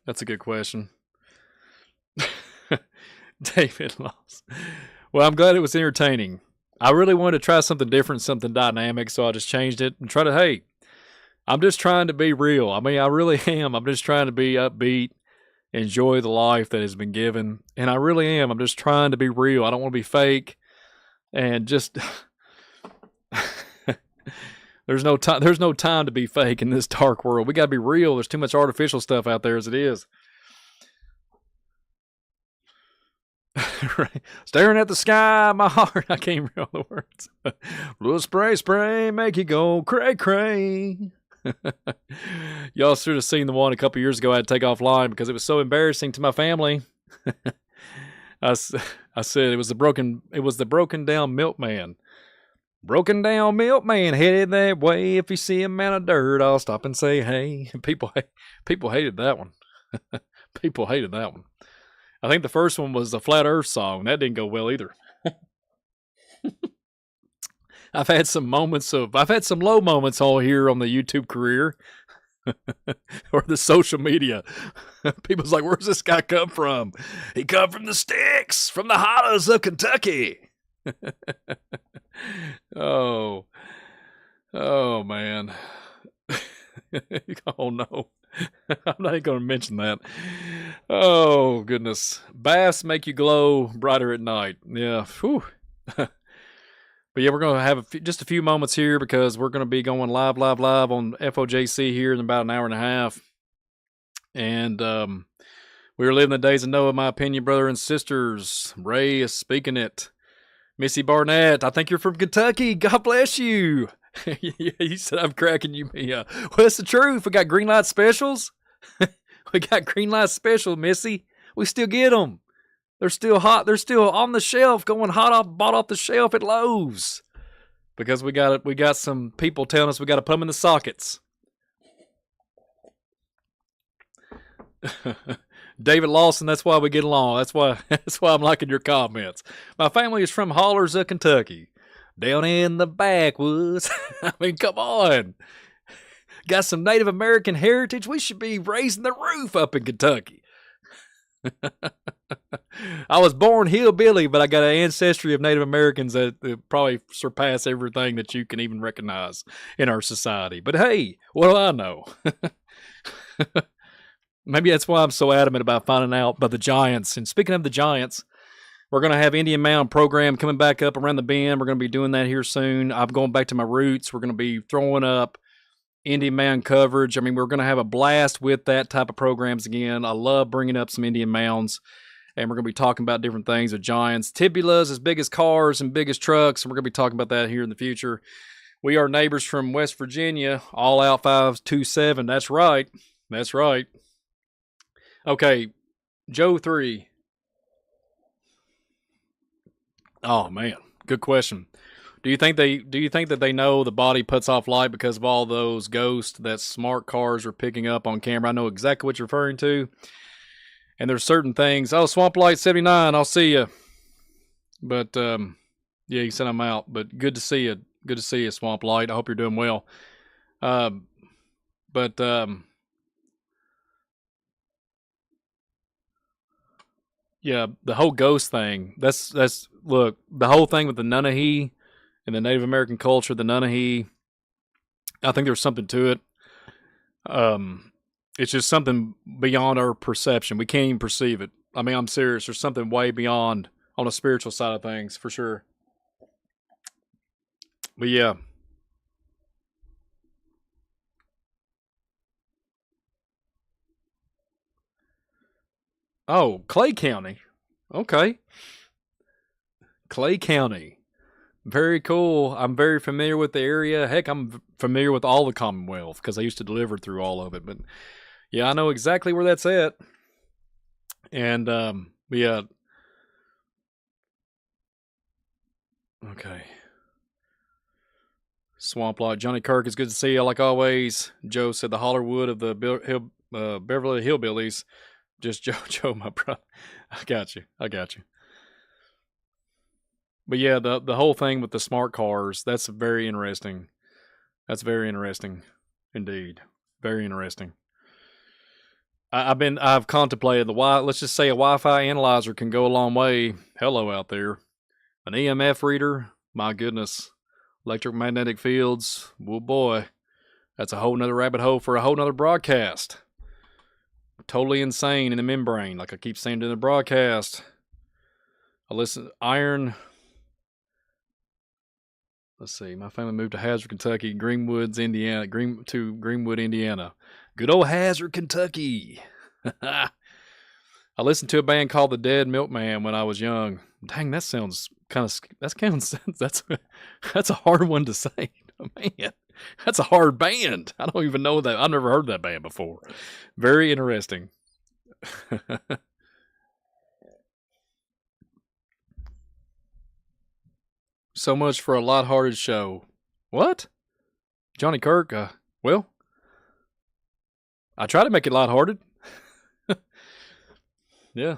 That's a good question. David Loss. Well, I'm glad it was entertaining. I really wanted to try something different, something dynamic, so I just changed it and tried to, hey, I'm just trying to be real. I mean, I really am. I'm just trying to be upbeat, enjoy the life that has been given. And I really am. I'm just trying to be real. I don't want to be fake. And just there's no time to be fake in this dark world. We got to be real. There's too much artificial stuff out there as it is. Right. Staring at the sky, my heart. I can't remember all the words. Little spray, make you go cray cray. Y'all should have seen the one a couple years ago I had to take offline because it was so embarrassing to my family. I said it was the broken down milkman. Broken down milkman headed that way. If you see a man of dirt, I'll stop and say hey. People hated that one. People hated that one. I think the first one was the Flat Earth song. That didn't go well either. I've had some low moments all here on the YouTube career or the social media. People's like, where's this guy come from? He come from the sticks, from the hollows of Kentucky. Oh man. Oh no. I'm not even going to mention that. Oh goodness. Baths make you glow brighter at night. Yeah. Whew. But yeah, we're going to have just a few moments here because we're going to be going live on FOJC here in about an hour and a half. And we are living the days of Noah, in my opinion, brother and sisters. Ray is speaking it. Missy Barnett, I think you're from Kentucky. God bless you. You said I'm cracking you. Well, it's the truth. We got green light specials. We got green light special, Missy. We still get them. They're still hot. They're still on the shelf, going bought off the shelf at Lowe's. Because we got some people telling us we got to put them in the sockets. David Lawson, that's why we get along. That's why I'm liking your comments. My family is from Hollers, Kentucky. Down in the backwoods. I mean, come on. Got some Native American heritage. We should be raising the roof up in Kentucky. I was born hillbilly, but I got an ancestry of Native Americans that probably surpass everything that you can even recognize in our society. But hey, what do I know? Maybe that's why I'm so adamant about finding out about the Giants. And speaking of the Giants, we're going to have Indian Mound program coming back up around the bend. We're going to be doing that here soon. I'm going back to my roots. We're going to be throwing up Indian Mound coverage. I mean, we're going to have a blast with that type of programs again. I love bringing up some Indian Mounds. And we're going to be talking about different things with Giants. Tibulas as big as cars and big as trucks. And we're going to be talking about that here in the future. We are neighbors from West Virginia. All out 527. That's right. That's right. Okay, Joe 3. Oh man, good question. Do you think that they know the body puts off light because of all those ghosts that smart cars are picking up on camera? I know exactly what you're referring to. And there's certain things. Oh, Swamp Light 79, I'll see you. But yeah, you said I'm out. But good to see you. Good to see you, Swamp Light. I hope you're doing well. Yeah, the whole ghost thing. That's look, the whole thing with the Nunahi and the Native American culture, the Nunahi, I think there's something to it. It's just something beyond our perception. We can't even perceive it. I mean, I'm serious. There's something way beyond on the spiritual side of things, for sure. But yeah. Oh, Clay County. Okay. Clay County. Very cool. I'm very familiar with the area. Heck, I'm familiar with all the Commonwealth because I used to deliver through all of it. But yeah, I know exactly where that's at. And yeah. Okay. Swamp Lot. Johnny Kirk, it's good to see you like always. Joe said the Hollywood of the Beverly Hillbillies. Just Joe, my brother. I got you. But yeah, the whole thing with the smart cars, that's very interesting. That's very interesting indeed. Very interesting. I've contemplated let's just say a Wi-Fi analyzer can go a long way. Hello out there. An EMF reader, my goodness. Electromagnetic fields, oh boy. That's a whole nother rabbit hole for a whole nother broadcast. Totally insane in the membrane, like I keep saying in the broadcast. I listen, iron. Let's see, my family moved to Hazard, Kentucky, Greenwood, Indiana. Good old Hazard, Kentucky. I listened to a band called the Dead Milkman when I was young. Dang, that sounds that's a hard one to say. Man, that's a hard band. I don't even know that. I've never heard that band before. Very interesting. So much for a lighthearted show. What? Johnny Kirk, well, I try to make it lighthearted. Yeah.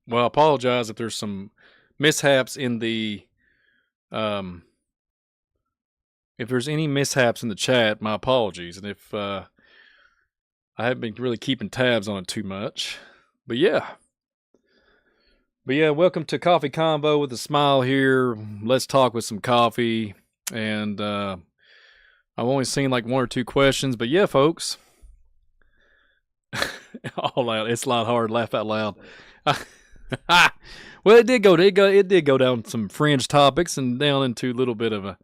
Well, I apologize if there's some mishaps in the if there's any mishaps in the chat, my apologies. And if I haven't been really keeping tabs on it too much. But yeah, welcome to Coffee Convo with a smile here. Let's talk with some coffee. And I've only seen like one or two questions, but yeah, folks. All out. It's not hard. Laugh out loud. Well, it did go down some fringe topics and down into a little bit of a.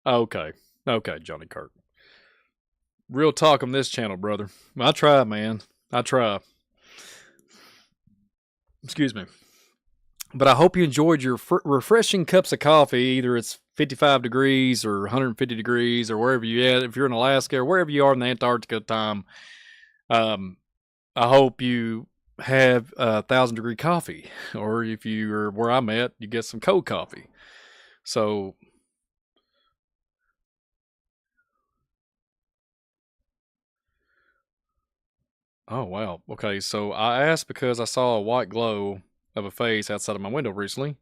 Okay, Johnny Kirk. Real talk on this channel, brother. I try, man. I try. Excuse me. But I hope you enjoyed your refreshing cups of coffee. Either it's 55 degrees or 150 degrees or wherever you at. If you're in Alaska or wherever you are in the Antarctica time, I hope you have 1,000-degree coffee. Or if you're where I'm at, you get some cold coffee. So, oh wow. Okay, so I asked because I saw a white glow of a face outside of my window recently.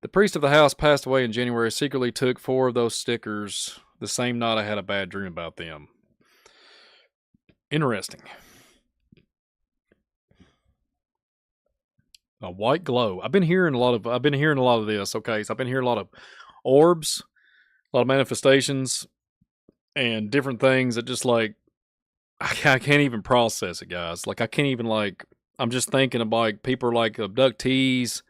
The priest of the house passed away in January, secretly took 4 of those stickers the same night I had a bad dream about them. Interesting. A white glow. I've been hearing a lot of this. Okay, so I've been hearing a lot of orbs, a lot of manifestations, and different things that just like I can't even process it, guys. Like I can't even like. I'm just thinking of like people are like abductees.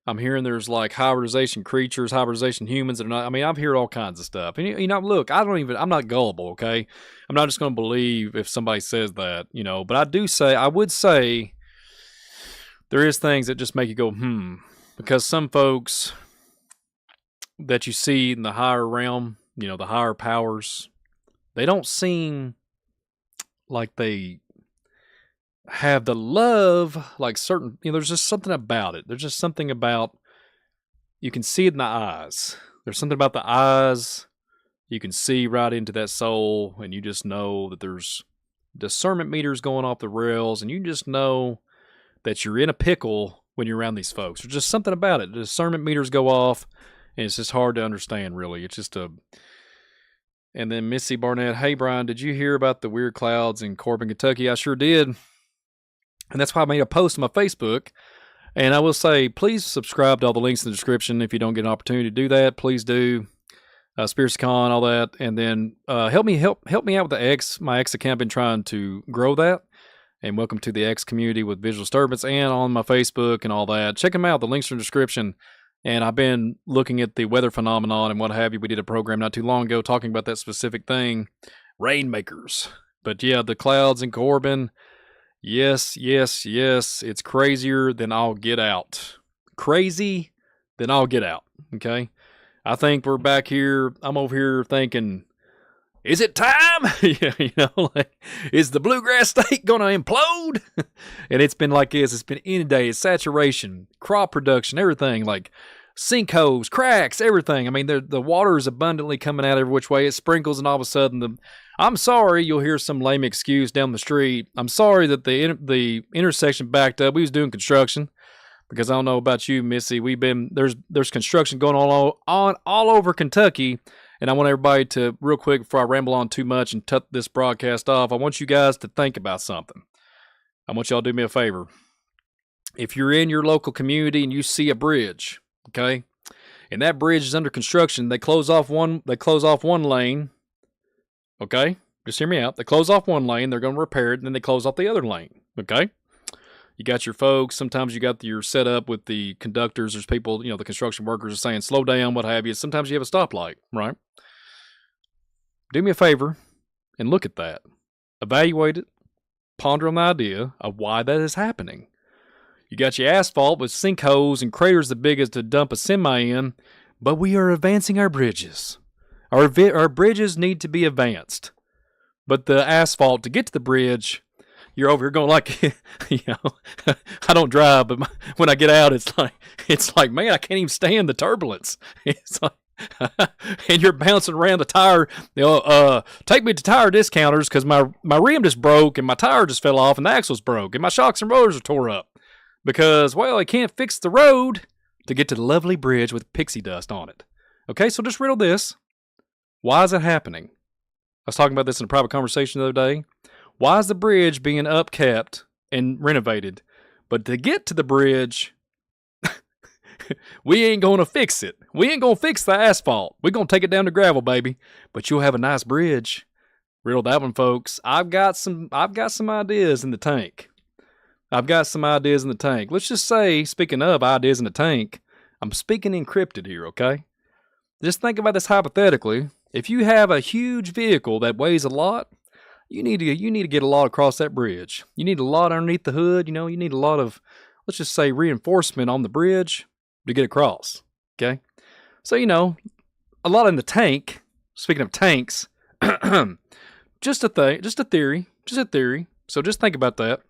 I'm hearing there's like hybridization creatures, hybridization humans that are not. I mean, I've heard all kinds of stuff. And you know, look, I'm not gullible. Okay, I'm not just going to believe if somebody says that, you know. But I would say there is things that just make you go, because some folks that you see in the higher realm, you know, the higher powers, they don't seem like they have the love like certain, you know, there's just something about it. There's just something about, you can see it in the eyes. There's something about the eyes. You can see right into that soul, and you just know that there's discernment meters going off the rails, and you just know that you're in a pickle when you're around these folks. There's just something about it. The discernment meters go off, and it's just hard to understand, really. It's just a... And then Missy Barnett, hey, Brian, did you hear about the weird clouds in Corbin, Kentucky? I sure did. And that's why I made a post on my Facebook. And I will say, please subscribe to all the links in the description. If you don't get an opportunity to do that, please do. SpiritsCon, all that. And then help me out with the X. My X account, been trying to grow that. And welcome to the X community with Visual Disturbance and on my Facebook and all that. Check them out. The links are in the description. And I've been looking at the weather phenomenon and what have you. We did a program not too long ago talking about that specific thing. Rainmakers. But yeah, the clouds in Corbin. Yes. It's crazier than I'll get out. Crazy than I'll get out. Okay? I think we're back here. I'm over here thinking, is it time? Yeah, you know, like, is the bluegrass state going to implode? And it's been like this. It's been inundated, saturation, crop production, everything, like sinkholes, cracks, everything. I mean, the water is abundantly coming out every which way. It sprinkles, and all of a sudden, I'm sorry, you'll hear some lame excuse down the street. I'm sorry that the intersection backed up. We was doing construction. Because I don't know about you, Missy. There's construction going on all over Kentucky. And I want everybody to, real quick, before I ramble on too much and cut this broadcast off, I want you guys to think about something. I want y'all to do me a favor. If you're in your local community and you see a bridge, okay, and that bridge is under construction, they close off one lane, okay? Just hear me out. They close off one lane, they're going to repair it, and then they close off the other lane, okay? You got your folks. Sometimes you got your setup with the conductors. There's people, you know, the construction workers are saying, slow down, what have you. Sometimes you have a stoplight, right? Do me a favor and look at that. Evaluate it. Ponder on the idea of why that is happening. You got your asphalt with sinkholes and craters the big as to dump a semi in, but we are advancing our bridges. Our bridges need to be advanced. But the asphalt to get to the bridge, you're over here going like, you know, I don't drive, but when I get out, it's like, man, I can't even stand the turbulence. It's like, and you're bouncing around the tire. You know, take me to tire discounters because my rim just broke and my tire just fell off and the axle's broke and my shocks and rotors are tore up because, well, I can't fix the road to get to the lovely bridge with pixie dust on it. Okay, so just riddle this. Why is that happening? I was talking about this in a private conversation the other day. Why is the bridge being upkept and renovated? But to get to the bridge, we ain't going to fix it. We ain't going to fix the asphalt. We're going to take it down to gravel, baby. But you'll have a nice bridge. Riddle that one, folks. I've got some ideas in the tank. Let's just say, speaking of ideas in the tank, I'm speaking encrypted here, okay? Just think about this hypothetically. If you have a huge vehicle that weighs a lot, you need to get a lot across that bridge. You need a lot underneath the hood. You know, you need a lot of let's just say reinforcement on the bridge to get across. Okay. So, a lot in the tank. Speaking of tanks, just a theory. So just think about that.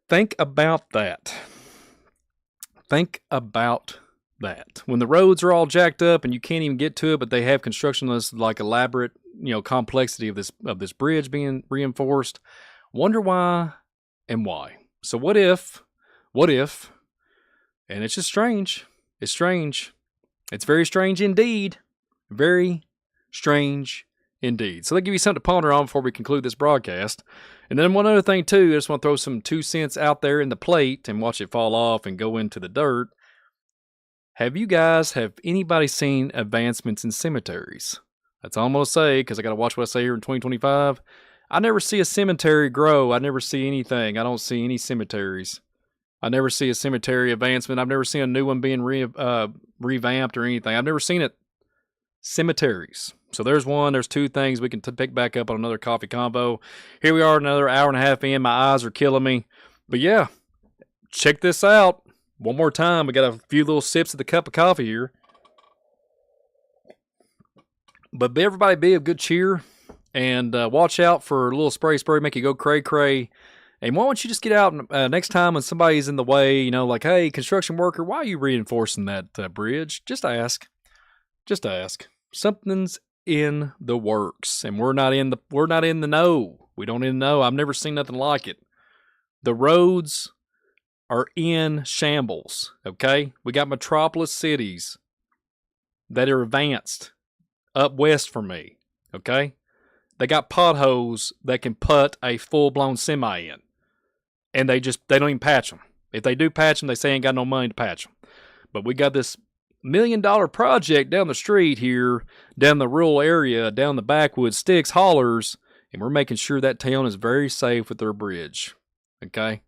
Think about that. When the roads are all jacked up and you can't even get to it, but they have construction that's like elaborate, complexity of this bridge being reinforced. Wonder why and why. So what if, and it's just strange. It's strange. It's very strange indeed. Very strange indeed. So that give you something to ponder on before we conclude this broadcast. And then one other thing too, I just want to throw some 2 cents out there in the plate and watch it fall off and go into the dirt. Have anybody seen advancements in cemeteries? That's all I'm going to say, because I got to watch what I say here in 2025. I never see a cemetery grow. I never see anything. I don't see any cemeteries. I never see a cemetery advancement. I've never seen a new one being revamped or anything. I've never seen it. Cemeteries. So there's one. There's 2 things we can pick back up on another coffee convo. Here we are, another hour and a half in. My eyes are killing me. But yeah, check this out. One more time. We got a few little sips of the cup of coffee here. But everybody be of good cheer. And watch out for a little spray, make you go cray. And why don't you just get out next time when somebody's in the way, like, hey, construction worker, why are you reinforcing that bridge? Just ask. Something's in the works, and we're not in the know. We don't even know. I've never seen nothing like it. The roads are in shambles. Okay, we got metropolis cities that are advanced up west from me. Okay, they got potholes that can put a full-blown semi in, and they don't even patch them. If they do patch them, they say ain't got no money to patch them. But we got this $1 million project down the street here, down the rural area, down the backwoods, sticks, hollers, and we're making sure that town is very safe with their bridge. Okay?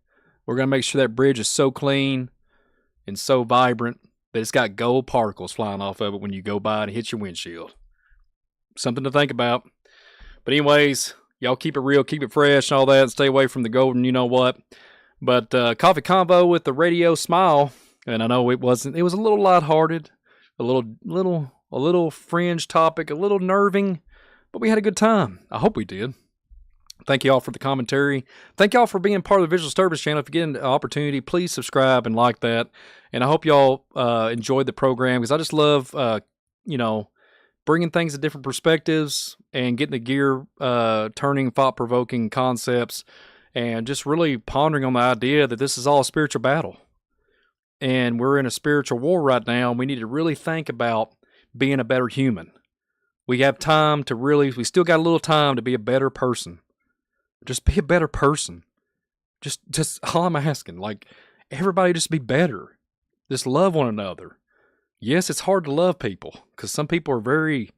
We're going to make sure that bridge is so clean and so vibrant that it's got gold particles flying off of it when you go by and hit your windshield. Something to think about. But anyways, y'all keep it real, keep it fresh and all that, and stay away from the golden you-know-what. But Coffee Convo with the radio smile. And I know it was a little lighthearted, a little fringe topic, a little nerving, but we had a good time. I hope we did. Thank you all for the commentary. Thank you all for being part of the Visual Disturbance channel. If you get an opportunity, please subscribe and like that. And I hope y'all enjoyed the program, because I just love, bringing things to different perspectives and getting the gear turning, thought-provoking concepts, and just really pondering on the idea that this is all a spiritual battle. And we're in a spiritual war right now, and we need to really think about being a better human. We have time to we still got a little time to be a better person. Just be a better person. Just all I'm asking, like, everybody just be better. Just love one another. Yes, it's hard to love people, because some people are very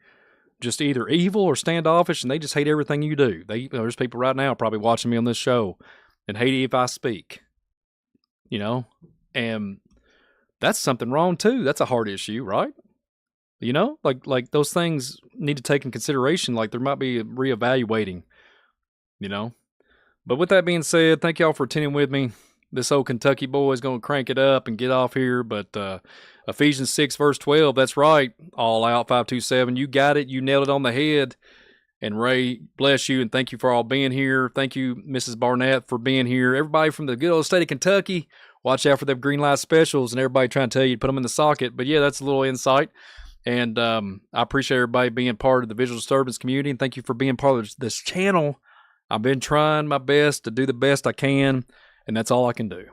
just either evil or standoffish, and they just hate everything you do. There's people right now probably watching me on this show and hate it if I speak. And that's something wrong too. That's a hard issue, right? Like those things need to take in consideration. Like there might be reevaluating, But with that being said, thank y'all for tuning with me. This old Kentucky boy is going to crank it up and get off here. But Ephesians 6 verse 12, that's right. All out 527. You got it. You nailed it on the head. And Ray, bless you, and thank you for all being here. Thank you, Mrs. Barnett, for being here. Everybody from the good old state of Kentucky, watch out for them green light specials, and everybody trying to tell you to put them in the socket. But yeah, that's a little insight. And I appreciate everybody being part of the Visual Disturbance community, and thank you for being part of this channel. I've been trying my best to do the best I can, and that's all I can do.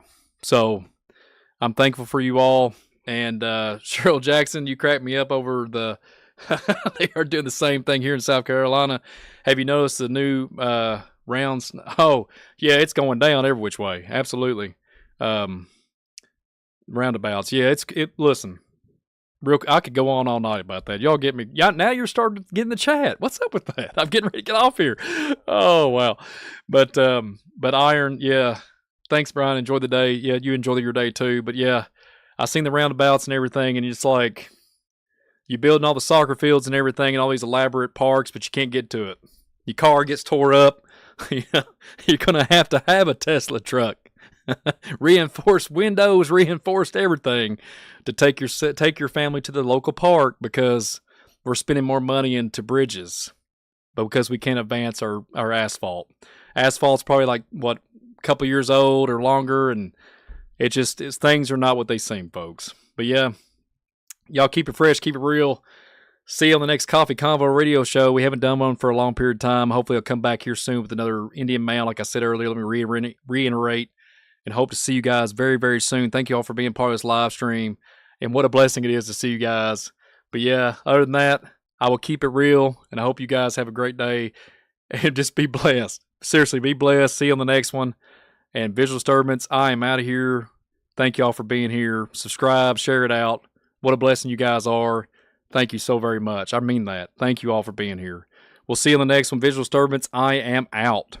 So I'm thankful for you all. And Cheryl Jackson, you cracked me up over the they are doing the same thing here in South Carolina. Have you noticed the new rounds? Oh, yeah, it's going down every which way. Absolutely. Roundabouts. Yeah, listen. I could go on all night about that. Y'all get me. Yeah, now you're starting to get in the chat. What's up with that? I'm getting ready to get off here. Oh, wow. But Iron, yeah. Thanks, Brian. Enjoy the day. Yeah, you enjoy your day too. But yeah, I seen the roundabouts and everything, and it's like you building all the soccer fields and everything and all these elaborate parks, but you can't get to it. Your car gets tore up. You're going to have a Tesla truck. Reinforced windows, reinforced everything to take your family to the local park because we're spending more money into bridges, but because we can't advance our asphalt. Asphalt's probably like what, a couple years old or longer, and things are not what they seem, folks. But yeah, y'all keep it fresh, keep it real. See you on the next Coffee Convo radio show. We haven't done one for a long period of time. Hopefully I'll come back here soon with another Indian mail. Like I said earlier, let me reiterate and hope to see you guys very, very soon. Thank you all for being part of this live stream. And what a blessing it is to see you guys. But yeah, other than that, I will keep it real. And I hope you guys have a great day. And just be blessed. Seriously, be blessed. See you on the next one. And Visual Disturbance, I am out of here. Thank you all for being here. Subscribe, share it out. What a blessing you guys are. Thank you so very much. I mean that. Thank you all for being here. We'll see you in the next one. Visual Disturbance, I am out.